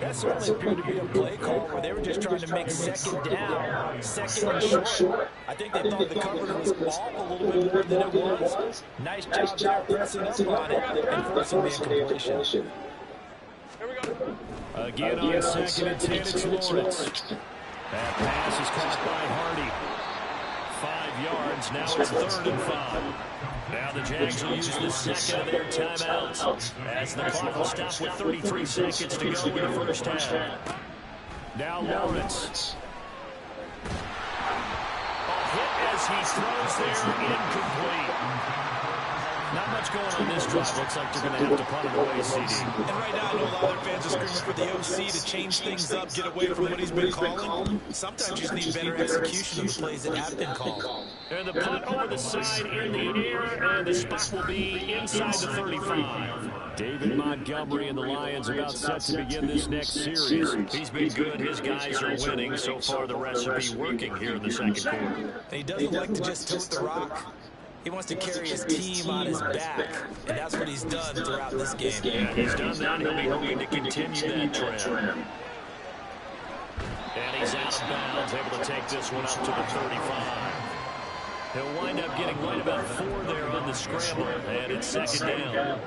That certainly appeared to be a play call where they were just trying to make second down, second and short. I think they thought the coverage was off a little bit more than it was. Nice job there pressing up on it and forcing the incompletion. Again on second and 10, it's Lawrence. That pass is caught by Hardy. 5 yards, now it's 3rd and 5. Now the Jags will use the second of their timeouts as the clock will stop with 33 seconds to go in the first half. Now Lawrence. A hit as he throws there, incomplete. Not much going on this drive. Looks like they're going to have to punt it away, CD. And right now, I know a lot of their fans are screaming for the OC to change things up, get away from what he's been calling. Sometimes you just need better execution of the plays that have been called. And the punt over the side in the air, and the spot will be inside the 35. David Montgomery and the Lions about set to begin this next series. He's been good. His guys are winning. So far, the recipe working here in the second quarter. He doesn't like to just tote the rock. He wants to carry his team on his back, and that's what he's done throughout this game. Yeah, he's done that. He'll be hoping to continue that trend. And he's out of bounds, able to take this one up to the 35. He'll wind up getting right about 4 there on the scramble, and it's second down.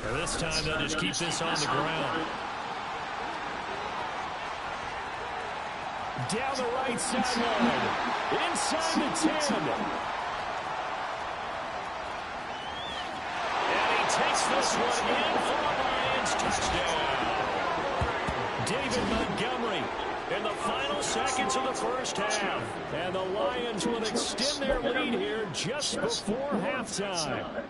And this time they'll just keep this on the ground. Down the right sideline, inside the 10. And he takes this one in for the Lions touchdown. David Montgomery in the final seconds of the first half. And the Lions will extend their lead here just before halftime.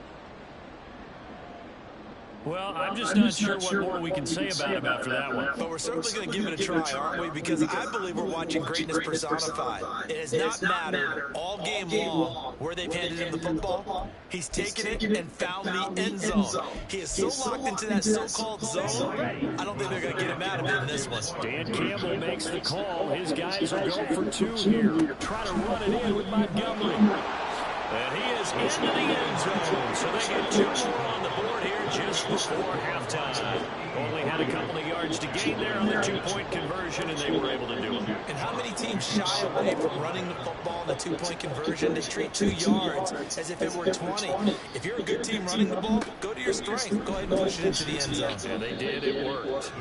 Well, I'm just not sure what more we can say about him after that one. But we're certainly going to give it a try, aren't we? Because I believe we're watching greatness personified. It has not mattered all game long where they've handed him the football. He's taken it and found the end zone. He is so locked into that so-called zone, I don't think they're going to get him out of it in this one. Dan Campbell makes the call. His guys will go for 2 here. Try to run it in with Montgomery. And he is into the end zone. So they get 2 more on the board here just before halftime. Only had a couple of yards to gain there on the 2-point conversion, and they were able to do it. And how many teams shy away from running the football in the 2-point conversion? They treat 2 yards as if it were 20. If you're a good team running the ball, go to your strength. Go ahead and push it into the end zone. And they did. It worked.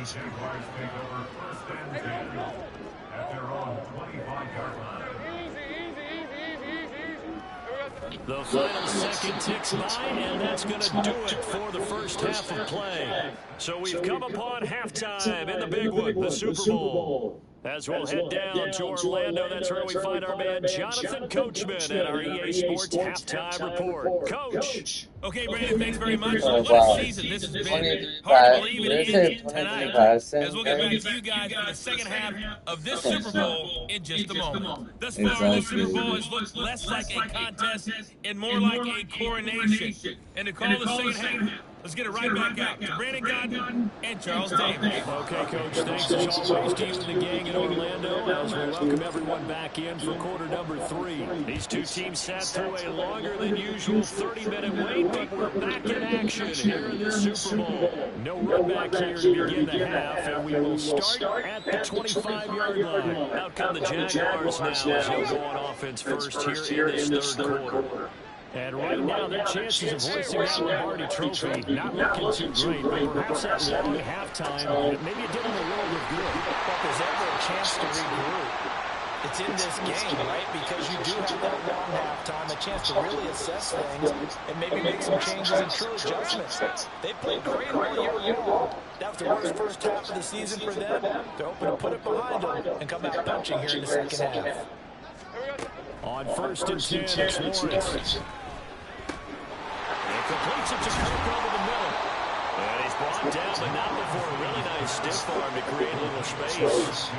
The final second ticks by, and that's going to do it for the first half of play. So we've come upon halftime in the big one, the Super Bowl. As we'll head down to Orlando, that's where we find our man Jonathan Coachman at our EA Sports Halftime Report. Coach. Okay, Brandon, thanks very much. Oh, What wow. a season this has been. 23 Hard to pass. believe They it said ended 23 tonight. passing. As we'll get back to you guys for the second half of this Super Bowl in just a moment. Thus far, Exactly. this Super Bowl has looked less like a contest and more like a coronation. And to call the second half, let's get it right back out to Brandon Godden and Charles Davis. Okay, Coach, thanks as always to you and the gang in Orlando as we welcome everyone back in for quarter number 3. These two teams sat through a longer than usual 30-minute wait, but we're back in action here in the Super Bowl. No run back here to begin the half, and we will start at the 25-yard line. Out come the Jaguars now as they'll go on offense first here in this third quarter. And right now, their chances of hoisting that Lombardi Trophy not looking too great, but perhaps that long halftime, maybe it did them a little bit good. But there's ever a chance to regroup. It's in this game, right? Because you do have that long halftime, a chance to really assess things and maybe make some changes and true adjustments. They played great all year long. That was the worst first half of the season for them. They're hoping to put it behind them and come out punching here in the second half. On first and 10, it's Lawrence. He completes it to Kirk over the middle. And he's brought down, but not before a really nice stiff arm to create a little space.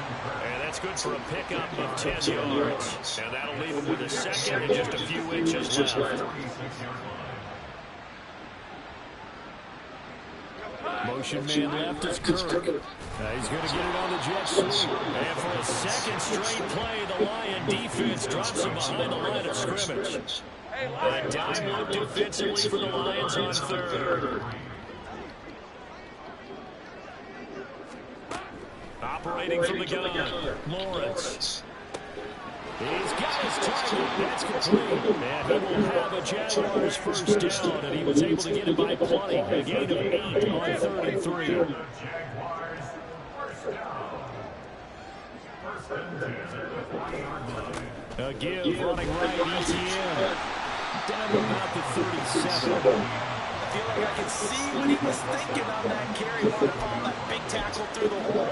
And that's good for a pickup of 10 yards. And that'll leave him with a second and just a few inches left. Motion man left is Kirk. He's going to get it on the jet sweep. And for a second straight play, the Lion defense drops him behind the line of scrimmage. A dime look defensively for the Lions on third. Operating from the gun, Lawrence. He's got his target. That's complete. And he will have a Jaguars first down, and he was able to get it by plenty. A gain of 8 on 33. A give running right, ETN. Down to about the 37. I feel like I can see what he was thinking on that carry. Wanted to follow that big tackle through the hole.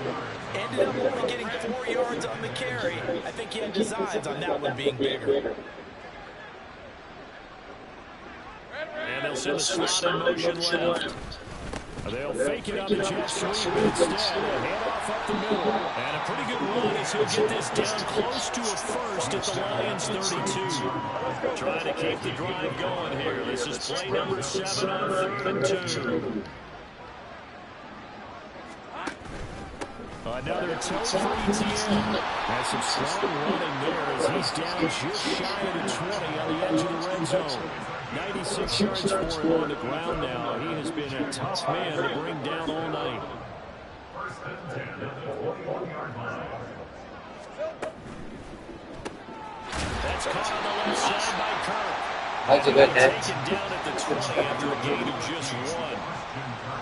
Ended up only getting 4 yards on the carry. I think he had designs on that one being bigger. And they'll send a slot in motion left. They'll fake it on the jet sweep, but instead a handoff up the middle. And a pretty good run as he'll get this down close to a first at the Lions 32. Trying to keep the drive going here. This is play number 7 on 3rd and 2. Another toe for ETN. Has some strong running there as he's down just shy of the 20 on the edge of the red zone. 96 yards for him on the ground now. He has been a tough man to bring down all night. That's caught on the left side by Kirk. That's a good hit. Taken down at the 20 after a gain of just 1.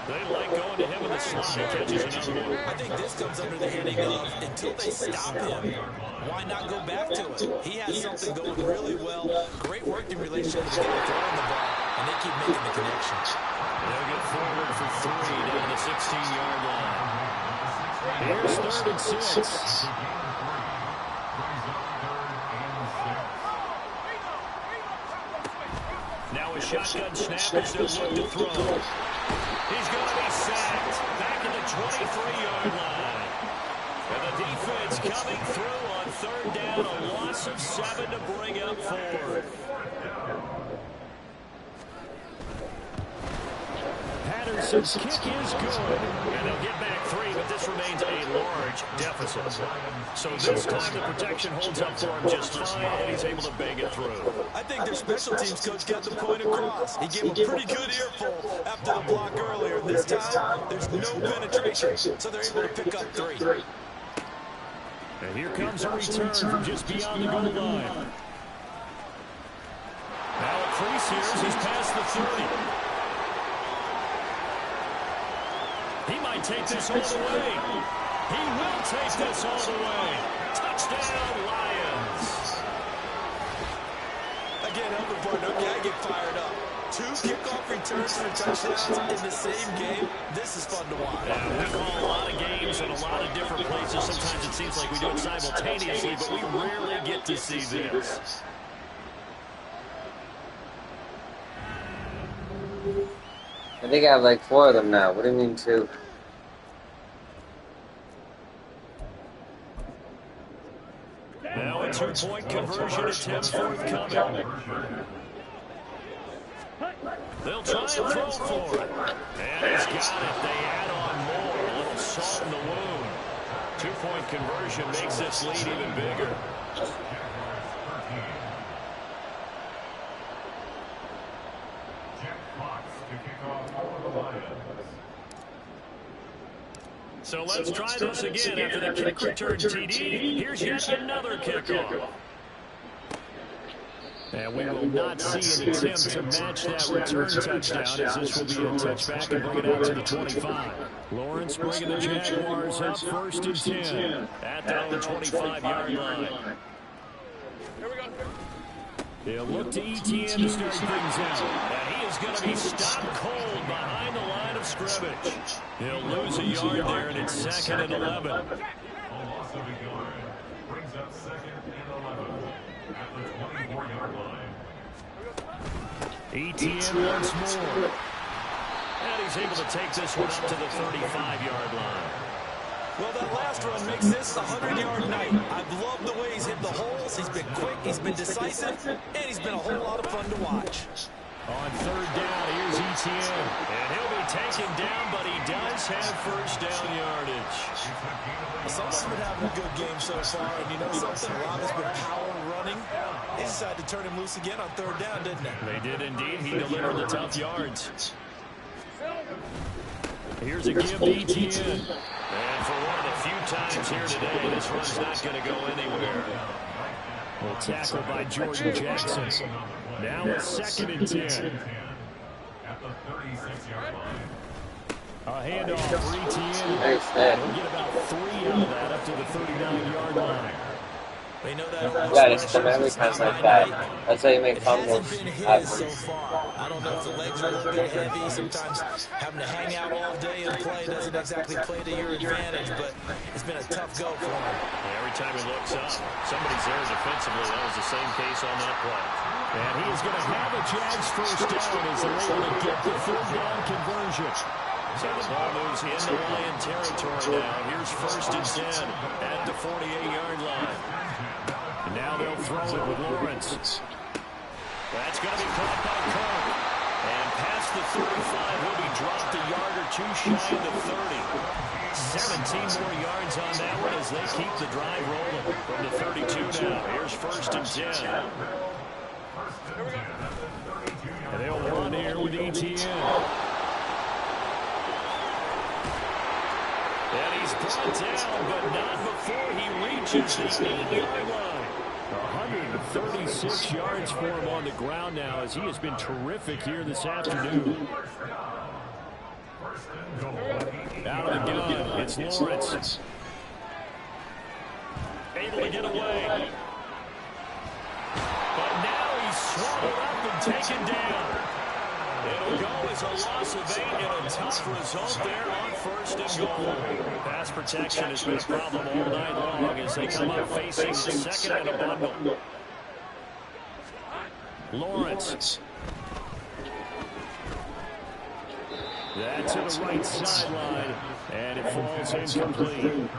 They like going to him in the slot. He catches another one. I think this comes under the heading of until they stop him, why not go back to it? He has something going really well. Great working relationship with the guy throwing the ball, and they keep making the connections. They'll get forward for 3 down the 16-yard line. Here's 3rd and 6. Now a shotgun snap as they'll look to throw. He's going to be sacked back at the 23-yard line. And the defense coming through on 3rd down, a loss of 7 to bring up 4th. Patterson's kick is good. And they'll get back 3, but this remains a large deficit. So this time the protection holds up for him just fine, and he's able to bang it through. I think their special teams coach got the point across. He gave a pretty good earful after the block earlier. This time, there's no penetration, so they're able to pick up 3. And here comes a return from just beyond the goal line. Now a crease here as he's past the 30. He might take this all the way. He will take this all the way. Touchdown, Lions. Again, I'm the partner. Okay, I get fired up. 2 kickoff returns for touchdowns in the same game. This is fun to watch. Yeah, we call a lot of games in a lot of different places. Sometimes it seems like we do it simultaneously, but we rarely get to see this. I think I have like 4 of them now. What do you mean 2? Now a 2-point conversion attempt forthcoming. They'll try and throw for it. And he's got it. They add on more. A little salt in the wound. 2-point conversion makes this lead even bigger. So let's try this again after the kick return TD. Here's yet another kickoff. And we will not see an attempt to match that return touchdown, as this will be a touchback and bring it out to the 25. Lawrence bringing the Jaguars up 1st and 10 at their own 25-yard line. Here we go. They'll look to ETN to start things out. And he is going to be stopped cold behind the line of scrimmage. He'll lose a yard there, and it's 2nd and 11. Loss of a yard brings up 2nd and 11 at the 24-yard line. ETN once more. And he's able to take this one up to the 35-yard line. Well, that last run makes this a 100-yard night. I've loved the way he's hit the holes. He's been quick, he's been decisive, and he's been a whole lot of fun to watch. On 3rd down, here's ETN. And he'll be taken down, but he does have 1st down yardage. Someone's been having a good game so far, and you know something? Rob has been power running. They decided to turn him loose again on 3rd down, didn't they? They did indeed. He delivered the tough yards. Here's a give to ETN. And for one of the few times here today, this run's not going to go anywhere. Well, tackled by Jordan Jackson. Now it's 2nd and 10. At the 36-yard line. A handoff for ETN. He'll get about 3 out of that up to the 39-yard line. They know that. Yeah, just come every time like that. That's how you make fumbles. Hasn't been his so far. I don't know if the legs are a little bit heavy. Sometimes having to hang out all day and play doesn't exactly play to your advantage, but it's been a tough go for him. Yeah, every time he looks up, somebody's there defensively. That was the same case on that play. And he is going to have a Jags 1st down as they're able to get the 3rd down conversion. So the ball moves into Lion territory now. Here's 1st and 10 at the 48-yard line. And now they'll throw it with Lawrence. That's going to be caught by Kirk. And past the 35 will be dropped a yard or 2 shy of the 30. 17 more yards on that one as they keep the drive rolling from the 32 now. Here's 1st and 10. And they'll run here with ETN. And he's brought down, but not before he reaches the 8-yard line. 136 yards for him on the ground now as he has been terrific here this afternoon. Out of the gun, it's Lawrence. Able to get away. But now he's swallowed up and taken down. It'll go as a loss of 8 and a tough result there on 1st and goal. Pass protection has been a problem all night long as they come up facing the 2nd and a bundle. Lawrence. That to the right sideline, and it falls incomplete.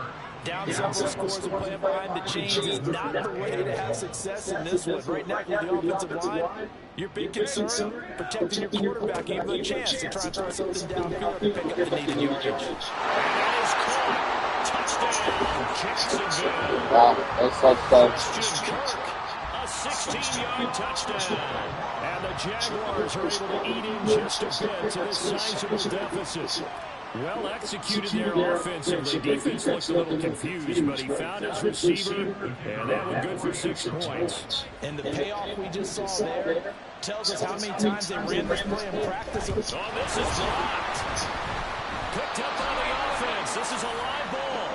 Down several scores and playing behind the chains is not the way to have success in this one. Right now, with the offensive line, your big concern, protecting your quarterback, give him a chance to try and throw something downfield and pick up the needed yardage. That is caught. Touchdown, Jacksonville. Wow, that's so close. Kirk, a 16-yard touchdown. And the Jaguars are able to eat in just a bit to this sizable deficit. Well executed there offensively. Defense looks a little confused, but he found his receiver, and that one good for 6 points. And the payoff we just saw there tells us how many times they ran this play in practice. Oh, this is blocked. Picked up on the offense. This is a live ball.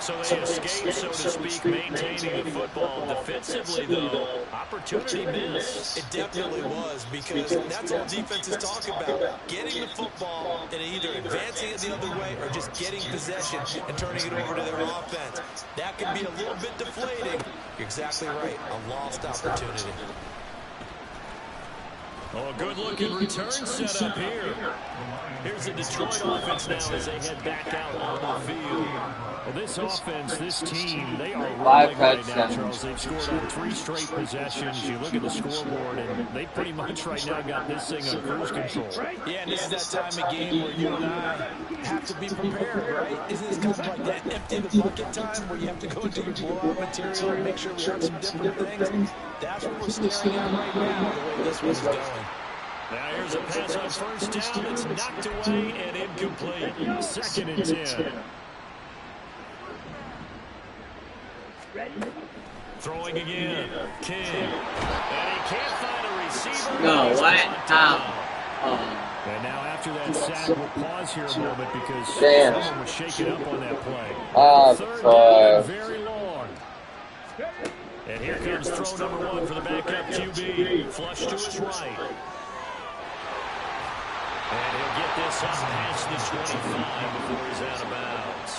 So they escape, so to speak, maintaining the football. Defensively, though, opportunity miss. It definitely was, because that's all defenses talk about. Getting the football and either advancing it the other way or just getting possession and turning it over to their offense. That can be a little bit deflating. You're exactly right. A lost opportunity. Oh, a good-looking return set up here. Here's the Detroit offense now as they head back out on the field. Well, this offense, this team, they are rolling right now, Charles. They've scored on 3 straight possessions. You look at the scoreboard, and they pretty much right now got this thing on cruise control. Yeah, and this is that time of game where you and I have to be prepared, right? Isn't this kind of like that empty the bucket time where you have to go into your blowout material and make sure we have some different things? That's what we're staring at right now, the way this one's going. Now here's a pass on first down. It's knocked away and incomplete. 2nd and 10. Throwing again. King. And he can't find a receiver. No, what? How? And now after that sack, we'll pause here a moment because someone was shaking up on that play. 3rd down, very long. And here comes throw number 1 for the backup QB. Flush to his right. And he'll get this up past the 25 before he's out of bounds.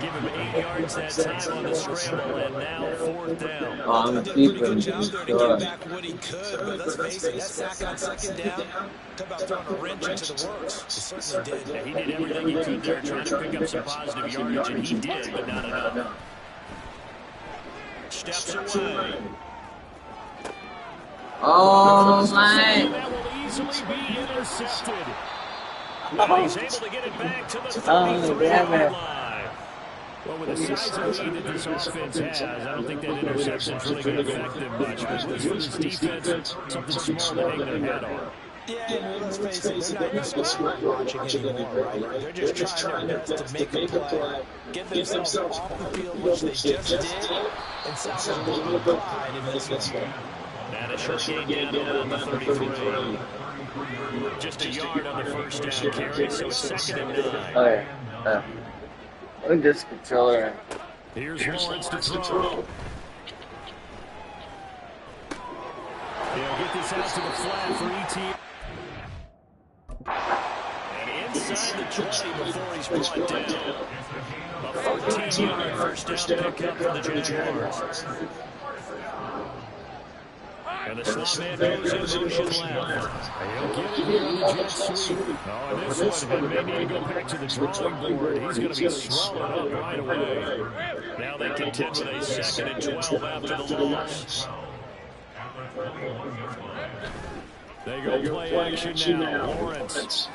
Give him 8 yards that time on the scramble, and now 4th down. I'm did a pretty good job there to get back what he could, but let's face it, that sack on 2nd down, talk about throwing a wrench into the works. He certainly did. Yeah, he did everything he could there, trying to pick up some positive yardage, and he did, but not enough. Steps away. Oh, my. That will easily be intercepted. And he's able to get it back to the 33-yard line. Well, with the size of lead that this offense has, I don't think that interception is really going to affect them much. But for this defense, something small to hang their head on. Yeah, and let's face it, they're not even scoring watching anymore, right? They're just trying their best to make a play, get themselves off the field, which they just did, and salvage a little bit of pride in this one. And a short gain down to the 33. Just a yard on the first down carry, so it's 2nd and 9. Look at this controller. Here's Lawrence to throw. He'll get this out to the flat for ET. And inside the 20 before he's brought down. A 14-yard first down pickup for the Jaguars. And the slot man goes in motion left. He'll get it here on the jet sweep. Oh, and this one may need to go back to the drawing board. He's going to be swallowed up right away. Now they contend with a 2nd and 12 after the loss. They go play action now. Lawrence.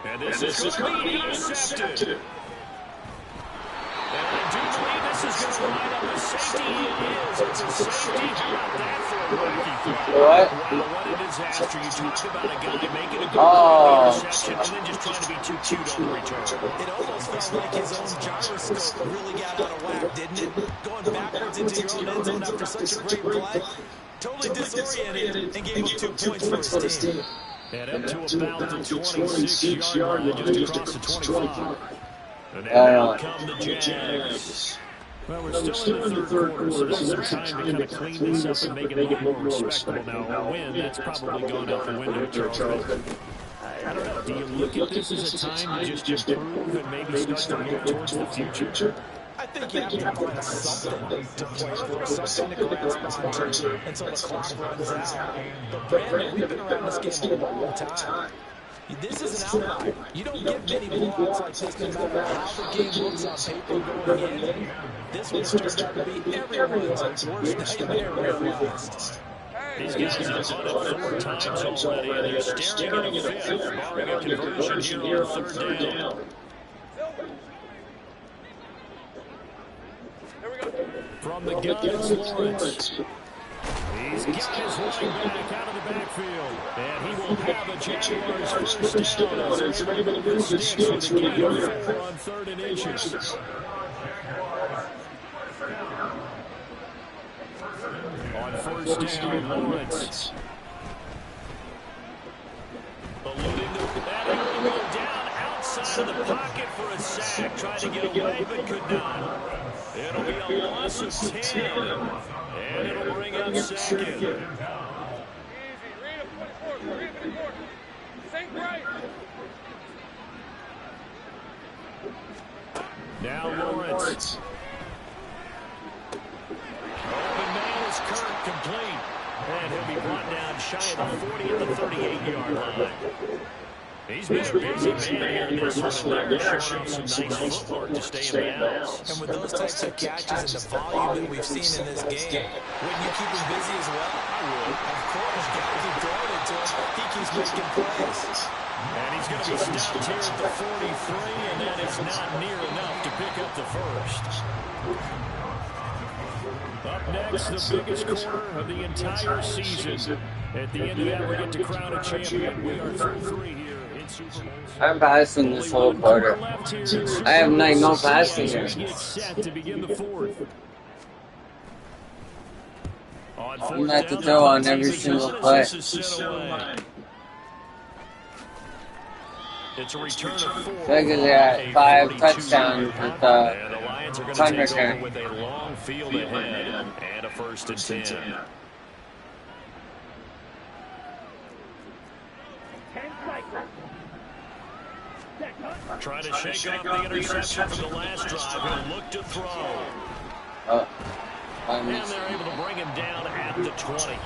And this is going to be intercepted. And I do believe this is going to line up a safety. It is. It's a safety. How about that for a wacky throw? What? Wow, what a disaster. You talk about a guy making a good interception and then just trying to be too cute on the return. It almost felt like his own gyroscope really got out of whack, didn't it? Going backwards into your own end zone after such a great play. Totally disoriented and gave up 2 points for his team. And up to about the 26-yard line, just across the 25. And now come the Jags. Well, we're still in the 3rd quarter, so there's some time to kind of clean this up and make it a little more respectable. Now, a win, that's probably gone out the window, Charles. I don't know. Do you look at this as a time to just improve and maybe start to look towards the future? I think you have to find something to play for, something to grasp onto until the clock runs out. But Brandon, we've been around this game a long time. This is an outlier. You don't get many blowouts like this no matter how the game looks on paper going in. This one's turned out to be everyone's worst nightmare realized. These guys have done it 4 times already, and they're staring at a 5th, barring a conversion here on 3rd down. From the guns, Lawrence. He's got his running back out of the backfield. And he will have a Jaguars first down as they're able to miss sticks with a gain of 4 on 3rd and inches. On first down, Lawrence. Alluding to that, he will go down outside of the pocket for a sack. back, tried to get away, but could not. It'll be a loss of 10, and it'll bring up second. Now Lawrence. Open man is Kirk, complete. And he'll be brought down shy of the 40 at the 38-yard line. He's been a busy man here in this one, and they're showing some nice footwork to stay in bounds. And with those types of catches and the volume that we've seen in this game, wouldn't you keep him busy as well? I would. Of course, got to keep throwing it to him. He keeps making plays. And he's going to be stopped here at the 43, and that is not near enough to pick up the first. Up next, the biggest quarter of the entire season. At the end of that, we get to crown a champion. We are through 3 here in SuperBowl. I'm passing this whole quarter. I have no passing here. It's set to begin the fourth. I'm going to have to throw on every single play. It's a return of 4. Because they had 5 touchdowns with the Lions are going punt to take return. over with a long field ahead and a 1st and 10. Try to shake off the interception from the last drive. He'll look to throw. And they're able to bring him down at the 20.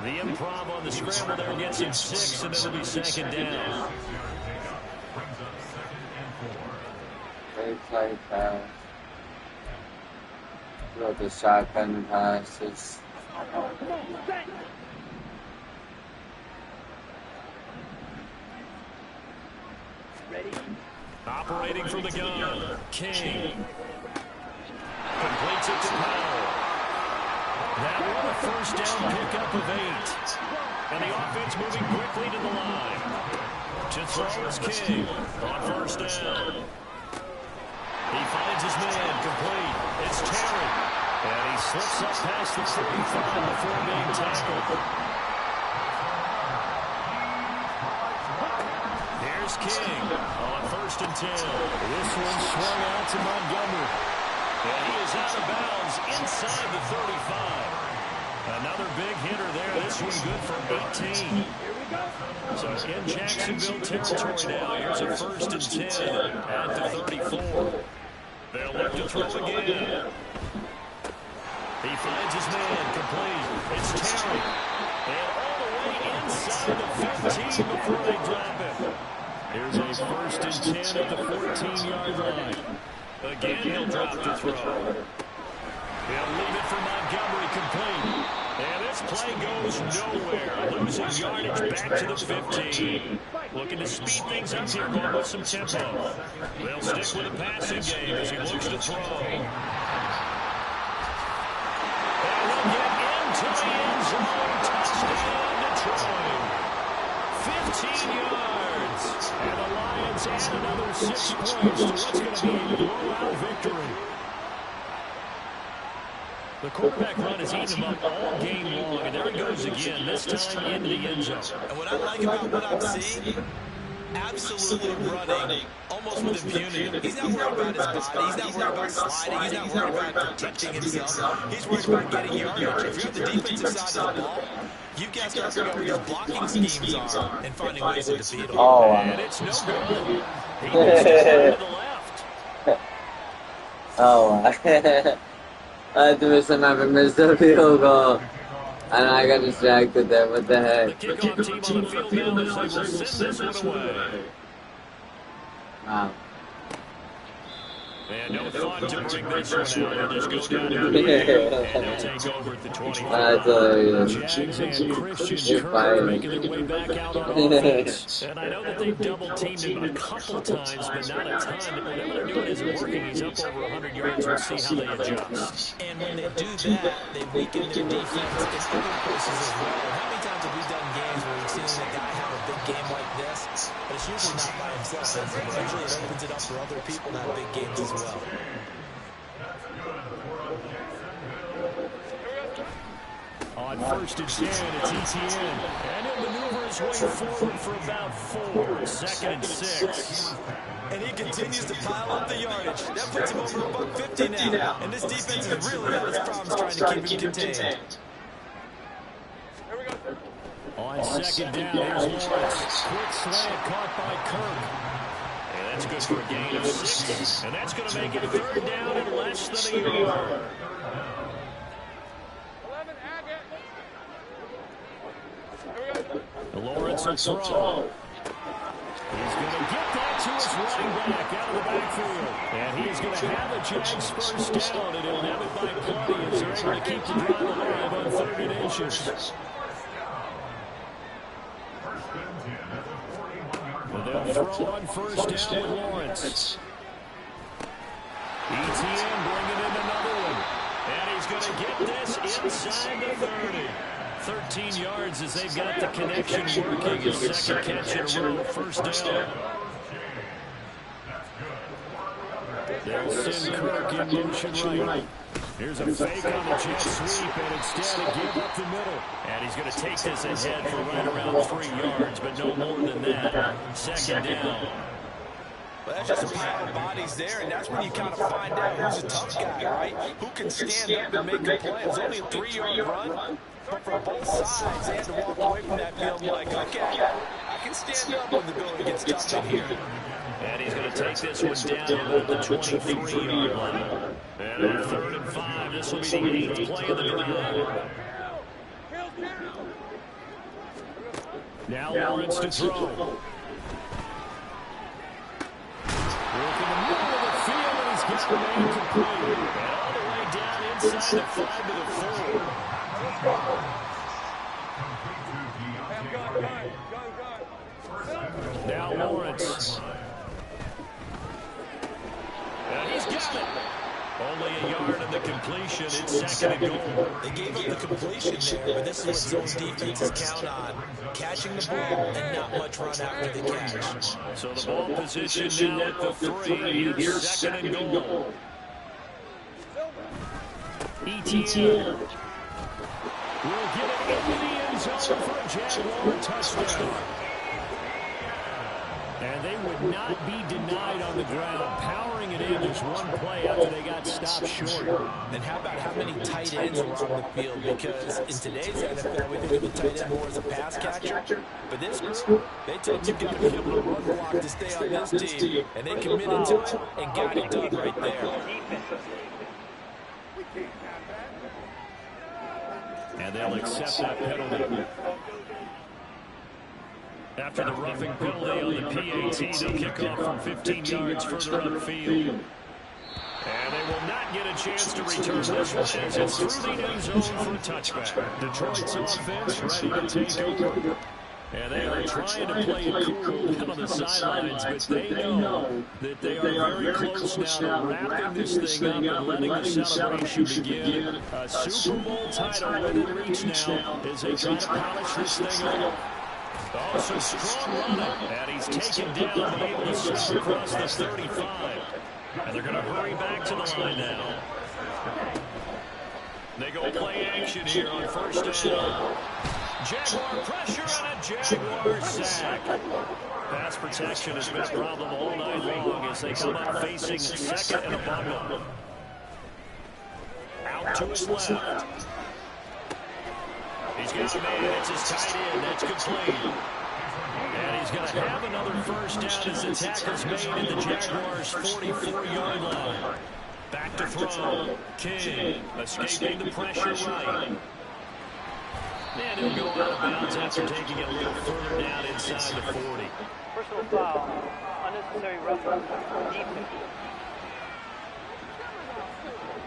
The improv on the scramble there gets him 6, and it'll be 2nd down. Very tight pass. Look, the shotgun passes. Operating from the gun, King. Completes it to Powell. That one a 1st down pickup of 8. And the offense moving quickly to the line. To throw is King on 1st down. He finds his man, complete. It's Terry. And he slips up past the 45 before being tackled. Here's King on 1st and 10. This one swung out to Montgomery. And he is out of bounds inside the 35. Another big hitter there. This one good for 18. So in Jacksonville territory now. Here's a 1st and 10 at the 34. They'll look to throw again. He finds his man, complete. It's Terry. And all the way inside the 15 before they drop it. Here's a 1st and 10 at the 14-yard line. Again, he'll drop to throw. He'll leave it for Montgomery, complete. And this play goes nowhere. Losing yardage back to the 15. Looking to speed things up here, going with some tempo. They'll stick with a passing game as he looks to throw. And he'll get into the end zone. Touchdown, Detroit. 15 yards. And the Lions add another 6 points to what's going to be a blowout victory. The quarterback run has eaten him up all game long, and there he goes again, this time into the end zone. And what I like about what I'm seeing, absolutely running almost with impunity. He's not worried about his body. He's not worried about sliding. He's not worried about protecting himself. He's worried about getting yardage. If you're on the defensive side of the ball, you guys got to figure out what your blocking schemes are and finding ways to defeat them. Oh, And it's no good. He moves to the left. oh, I missed a field goal. And I got distracted there. What the heck? The kickoff team on the field now as they will send this one away. Wow. And no fun to bring this one out. They'll just go down to the end, and they'll take over at the 25. Jags and Christian Kirk making their way back out on offense. And I know that they've double-teamed him a couple times, but not a ton. Whatever they're doing isn't working. He's up over 100 yards. We'll see how they adjust. And when they do that, they weaken their defense in other places as well. How many times have we done games where we've seen a guy have a big game like this, but it's usually not by himself. Usually it opens it up for other people to have big games as well. On 1st and 10, it's ETN. And he'll maneuver his way forward for about 4. 2nd and 6. And he continues to pile up the yardage. That puts him over $150 now. And this defense has really had its problems trying to keep him contained. On second down, here's Lawrence. Quick slant caught by Kirk. And that's good for a gain of 6. And that's going to make it third down and less than a yard. Lawrence will throw. He's going to get that to his running back out of the backfield. And he's going to have the Jags first down, and he'll have it by plenty as they're able to keep the drive alive on 3rd and inches. And they'll throw on first down with Lawrence. ETN bringing in another one. And he's going to get this inside the 30. 13 yards as they've got the connection working. His second catch in a row, first down. They'll send Kirk in motion right. Here's a fake on the jet sweep, and instead a give up the middle. And he's going to take this ahead for right around 3 yards, but no more than that. Second down. Well, that's just a pile of bodies there, and that's when you kind of find out who's a tough guy, right? Who can stand up and make a play. It was only a 3-yard run. But from both sides, they had to walk away from that field like, okay, I can stand up when the building gets tough in here. And he's going to take this one down about the 23-yard line. And on 3rd and 5, this will be the 8th play of the drive. Now Lawrence to throw. Work in the middle of the field, and he's got the man complete. And all the way down inside the 5 to the 4. Now Lawrence. And he's got it. Only a yard in the completion. It's 2nd and goal. They gave up the completion there, but this is what zone defenses count on. Catching the ball and not much run after the catch. So the ball position now at the 3. It's 2nd and goal. ETN. We'll get it into the end zone for a Jaguar touchdown. And they would not be denied on the ground. Powering it in just one play after they got stopped short. And how about how many tight ends were on the field? Because in today's NFL, we think of the tight end more as a pass catcher. But this group, they told you got to be able to run block to stay on this team. And they committed to it and got it done right there. And they'll accept that penalty. After the roughing penalty on the PAT, they'll kick off from 15 yards further upfield. And they will not get a chance to return this one as it's through the end zone for a touchback. Detroit's offense ready to take over. And they are trying to play it cool down on the sidelines, but they know that they are very close now to wrapping this thing up and letting the celebration begin. A Super Bowl title within reach now as they try to polish this thing up. Oh, some strong running, and he's taken down and able to slip across the 35. And they're going to hurry back to the line now. They go play action here on first down. Jaguar pressure and a Jaguar sack. Pass protection has been a problem all night long as they come up facing 2nd and a bundle. Out to his left. He's got a man. It's his tight end. That's complete. And he's going to have another first down as the tackle's made at the Jaguars' 44-yard line. Back to throw. King escaping the pressure right. And he'll go out of bounds after taking it a little further down inside the 40. Personal foul. Unnecessary roughness. Defense.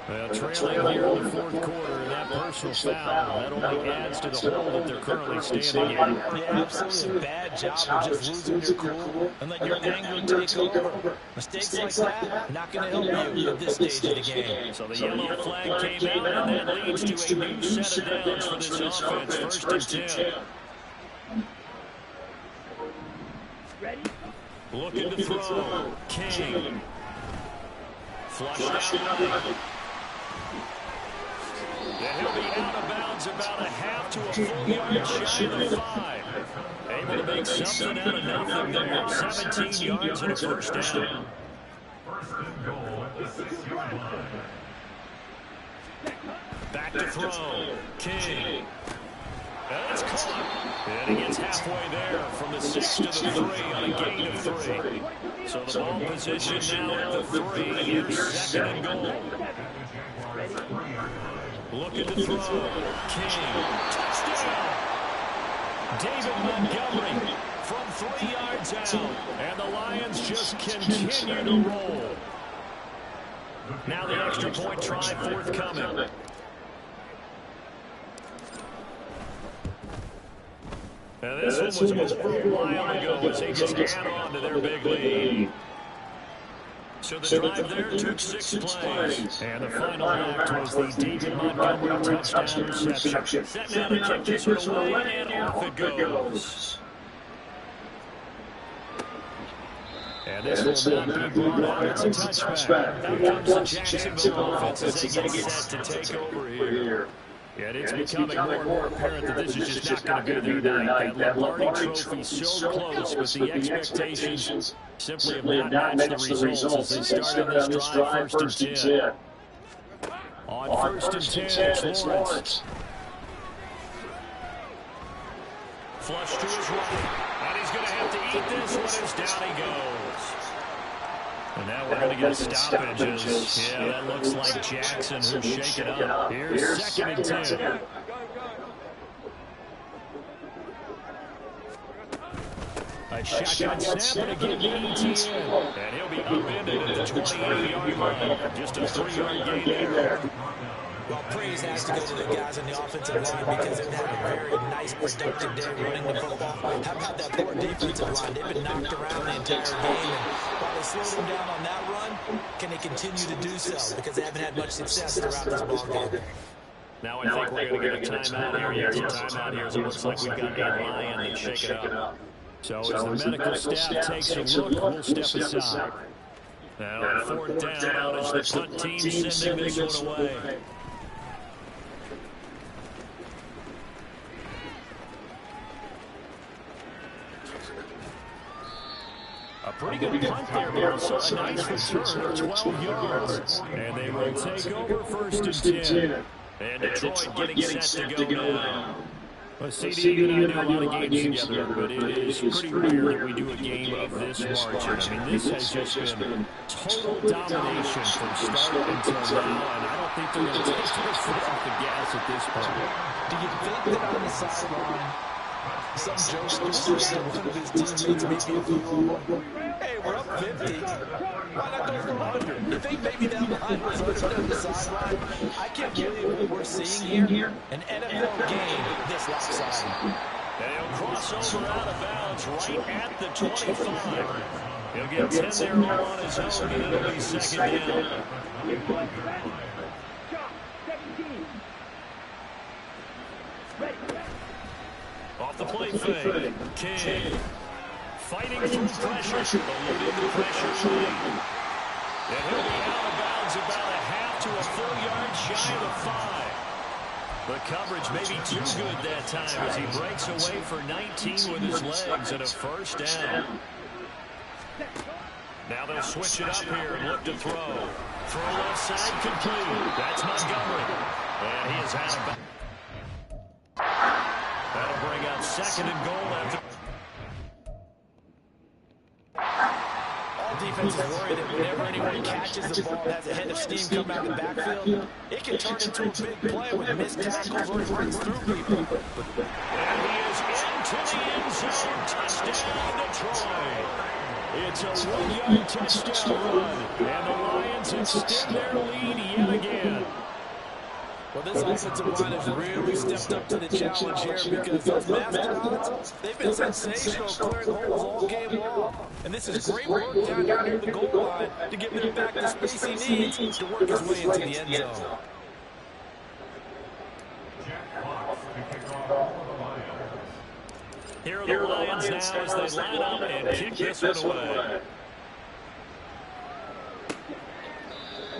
Well, trailing here in the 4th quarter, and that personal foul, that only adds to the hole that they're currently standing in. Yeah, absolutely a bad job of just losing your cool and letting your anger take over. Mistakes like that, not going to help you at this stage of the game. So the yellow flag came out, and that leads to a new set of downs for this offense. 1st and 10. Looking to throw. King. Flushed out right. And he'll be out of bounds about a half to a full yard shy of the 5. Able to make something out of nothing there. 17 yards and a first down. First and goal at the 6-yard line. Back to throw. King. And it's caught. And he gets halfway there from the 6 to the 3 on a gain of 3. So the ball position now at the 3. Here's second and goal. Looking to throw. King. Touchdown. David Montgomery from 3 yards out. And the Lions just continue to roll. Now the extra point try forthcoming. And this one was over a while ago as they just add on to their big lead. So the drive there took 6 plays. And the final act was the David Montgomery touchdown reception. Set now to kick this one away, and off it goes. And this will not be brought out. It's a touchback. Here comes the Jacksonville offense as they get set to take over here. And it's becoming more and more apparent that this is just not going to be their night. That Lombardi Trophy so close, but the expectations simply have not matched the results as they started on this drive first and 10. On first and 10, it's Lawrence. Flush to his right. And he's going to have to eat this one as down he goes. And now we're going to get stoppages. Yeah, that looks like Jackson who's shaken up. Here's second and 10. A shotgun snap and again to ETN. And he'll be upended at the 28-yard line. Just a 3-yard gain there. Well, praise has to go to the guys on the offensive line because they've had a very nice, productive day running the football. How about that poor defensive line? They've been knocked around the entire game. And while they slowed them down on that run, can they continue to do so? Because they haven't had much success throughout this ball game. Now I think we're going to get a timeout here. Yes, a timeout here. So it looks like we've got a Lion and shake it up. So as the medical staff takes a look, we'll step aside. Now on 4th down, as the punt team sending this one away. A pretty good punt there, but also a nice return of 12 yards. And they will take over first and 10. And Detroit getting set to go now. Well, CD and I do a lot of games together, but it is pretty rare that we do a game of this margin. I mean, this has just been total domination from start until now, and I don't think they're going to take their foot off the gas at this point. Do you think that on the sideline, some jokester said one of his teammates maybe a few, hey, we're up 50. Why not go for 100? You think maybe that line was under the sideline? I can't believe what we're seeing here. An NFL game this lopsided. And he'll cross over out of bounds right at the 25. He'll get 10 there all on his own, and it'll be second down. Off the play fake. King. Fighting through pressure. Eluding the pressure late. And he'll be out of bounds about a half to a full yard shy of the 5. The coverage may be too good that time as he breaks away for 19 with his legs and a first down. Now they'll switch it up here and look to throw. Throw left side complete. That's Montgomery. And he is out of bounds. That'll bring out second and goal after. Defense is worried that whenever anyone catches the ball and has a head of steam come out of the backfield, it can turn into a big play with missed tackles or he runs through people. And he is into the end zone. Touchdown, Detroit. It's a 1-yard touchdown run. And the Lions extend their lead yet again. Well, this offensive line has really stepped up to the challenge here because those mastodons, they've been sensational clearing holes all game long. And this is great work down here near the goal line to give him back the space he needs to work his way into the end zone. Here are the Lions now as they line up and kick this one away.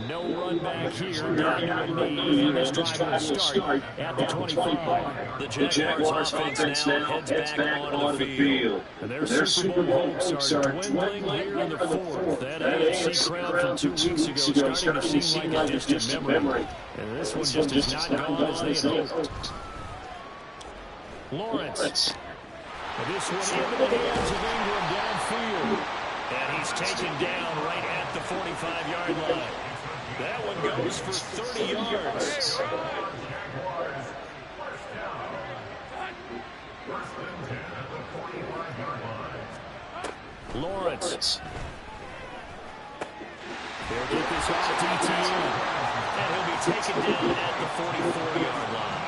No run back here, down to a knee, and this drive will start at the 25. The Jaguars offense now heads back onto the field. And their Super Bowl hopes are dwindling here in the fourth. That AFC crowd from 2 weeks ago starting to seem like a distant memory. And this one just has not gone as they had hoped. Lawrence. And this one into the hands of Ingram downfield. And he's taken down right at the 45-yard line. That one goes for 30 yards. Lawrence. They'll get this off to ETN. And he'll be taken down at the 44-yard line.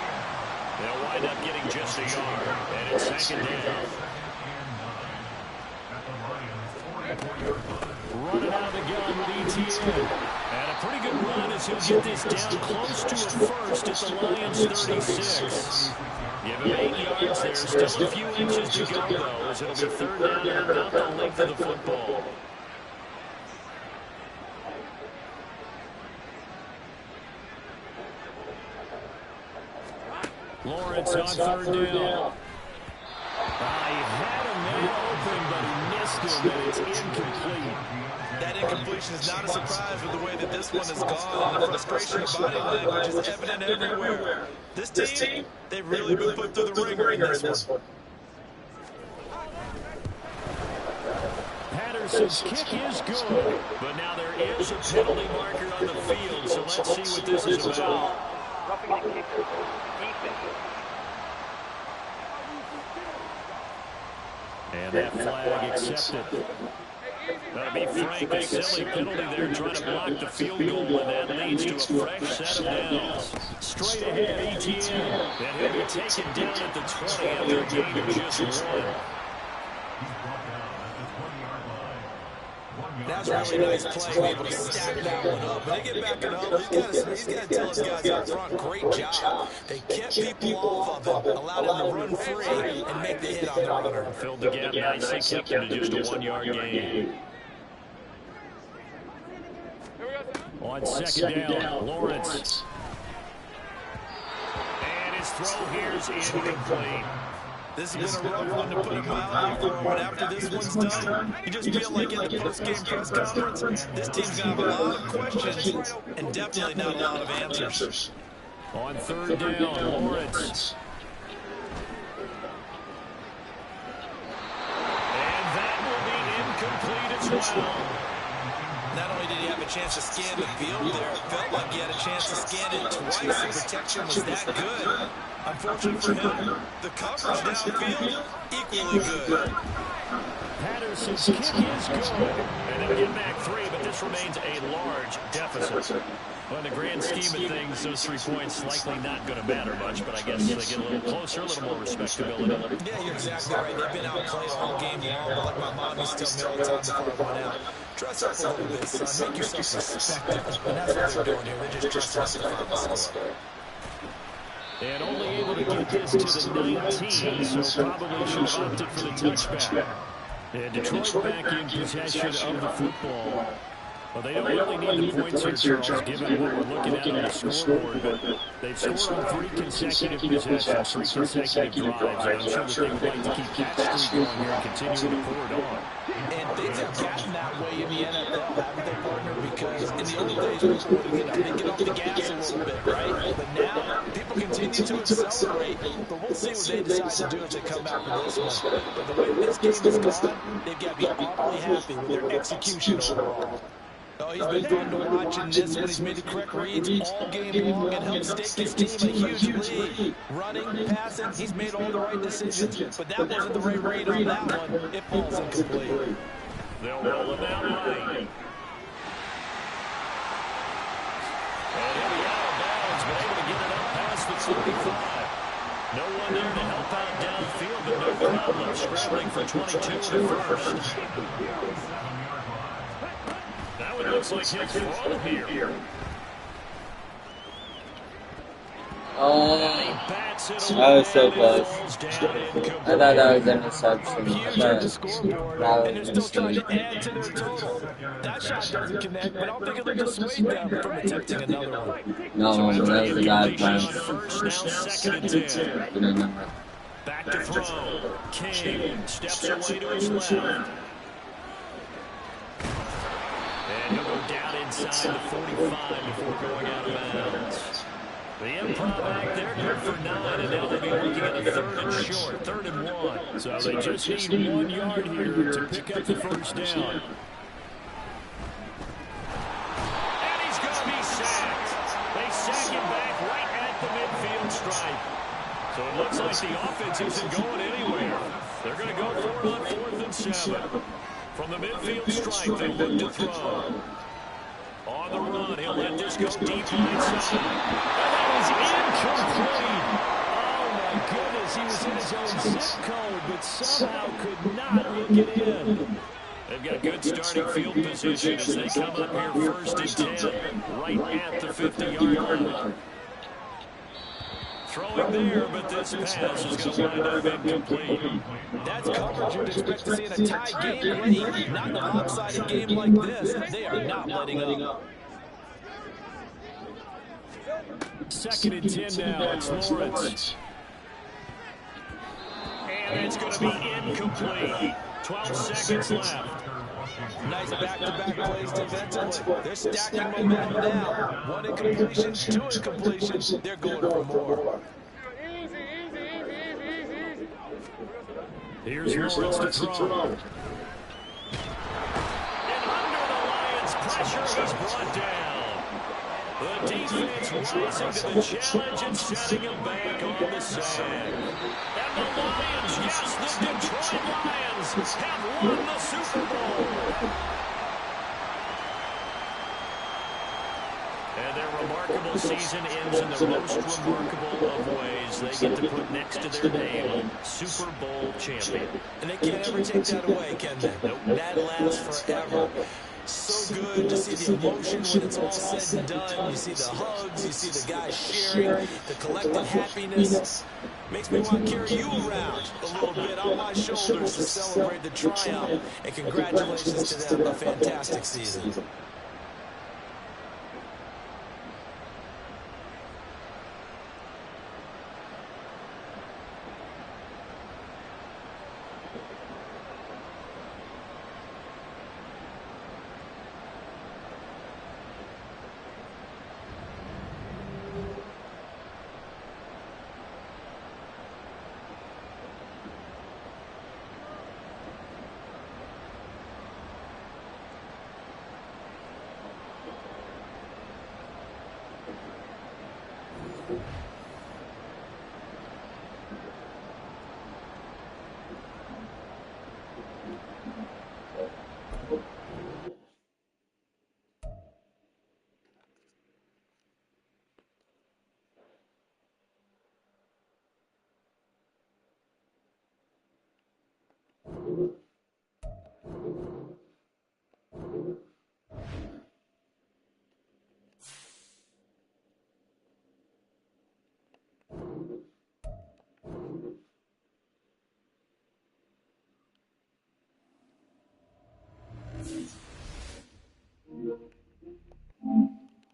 They'll wind up getting just a yard. And it's second down. Running out of the gun with ETN. And a pretty good run as he'll get this down close to a first at the Lions' 36. Give him 8 yards there. Still a few inches to go, though, as it'll be third down and about the length of the football. Lawrence on third down. He had a man open, but he missed him, and it's incomplete. That incompletion is not a surprise with the way that this one has gone, and the frustration of body language is evident everywhere. This team, they've really been put through the ringer in this one. Patterson's kick is good, but now there is a penalty marker on the field, so let's see what this is about. Roughing the kicker. Defense. And that flag accepted. That'll be Frank, a silly penalty there trying to block the field goal, and that leads to a fresh set of downs. Straight ahead, ETN. And he'll be taken down at the 20 after a gain of just one. That's a really nice play, able to stack that one up. But they get back it up. He's got to tell his guys out front, great job. They kept people off of him, allowed him to run free, and make the hit on the runner. Filled the gap nicely, kept him to just a 1-yard gain. On second down, Lawrence. And his throw here is incomplete. This has been a rough one to put a mildly for, but after this one's done, you just feel like in the post-game press conference, this team's going to have a lot of questions and definitely not a lot of answers. On third down, Lawrence. And that will be incomplete as well. Not only did he have a chance to scan the field there, it felt like he had a chance to scan it twice. The protection was that good. Unfortunately for him, the coverage downfield, equally good. Patterson's kick is good. And they'll get back 3, but this remains a large deficit. Well, in the grand scheme of things, those 3 points likely not going to matter much, but I guess they get a little closer, a little more respectability. Yeah, you're exactly right. They've been outplayed all game long, but like my mom used to tell me all the time before I went out, dress up a little bit, son. Make yourself respected. And that's what they're doing here. They're just dressing up the final score. And only able to get this to the 19, so probably should have opted for the touchback. And Detroit back in possession of the football. Well, they don't really need the points here, Charles, given what we're looking at on the scoreboard. But they've scored on 3 consecutive possessions, 3 consecutive drives. And I'm sure that they would like to keep that streak going here and continue to pour it on. And things have gotten that way in the NFL, haven't they, partner? Because in the old days, they get off the gas a little bit, right? But now, people continue to accelerate. But we'll see what they decide to do as they come back from this one. But the way this game has gone, they've got to be awfully happy with their execution overall. Oh, he's been fun to watch in this one. He's made the correct reads all game long and helped stake his team a huge lead. Running, passing, he's made all the right decisions. But that wasn't the right read on that one. It falls incomplete. They'll roll him out right. And he'll be out of bounds, but able to get it up past the 45. No one there to help out downfield, but no problem. Scrambling for 22 to first. That one looks like he'll throw here. Oh, that was so close. I thought that was an interception. Huge on the scoreboard, and they're still trying to add to their total. That shot doesn't connect, but I don't think it'll dissuade them from attempting another one. No, that was a bad pass. First, now second and 10. Back to throw. King steps away to his left. And he'll go down inside the 45 before going out of bounds. The improv back there, good for 9, and now they'll be looking at a third and short, 3rd and 1. So they just need 1 yard here to pick up the first down. And he's going to be sacked. They sack him back right at the midfield stripe. So it looks like the offense isn't going anywhere. They're going to go for it on 4th and 7. From the midfield stripe, they look to throw. On the run, he'll let this go deep right side. And that is incomplete. Oh, my goodness. He was in his own zip code, but somehow could not look it in. They've got good starting field position as they come up here 1st and 10, right at the 50-yard line. Throwing there, but this pass is going to wind up incomplete. That's coverage you'd expect to see in a tie game late. Not in a lopsided game like this. They are not letting up. 2nd and 10 now. It's Lawrence. And it's going to be incomplete. 12 seconds left. Nice back-to-back plays defensively. They're stacking momentum now. 1 incompletion, 2 incompletions. They're going for more. Here's Lawrence to throw. And under the Lions' pressure, he's brought down. The defense rising to the challenge and setting him back on the sand. And the Lions, yes, the Detroit Lions, have won the Super Bowl. And their remarkable season ends in the most remarkable of ways. They get to put next to their name, Super Bowl champion. And they can't ever take that away, can they? Nope. That lasts forever. So good to see the emotion when it's all said and done. You see the hugs, you see the guys sharing, the collective happiness. Makes me want to carry you around a little bit on my shoulders to celebrate the triumph. And congratulations to them, a fantastic season.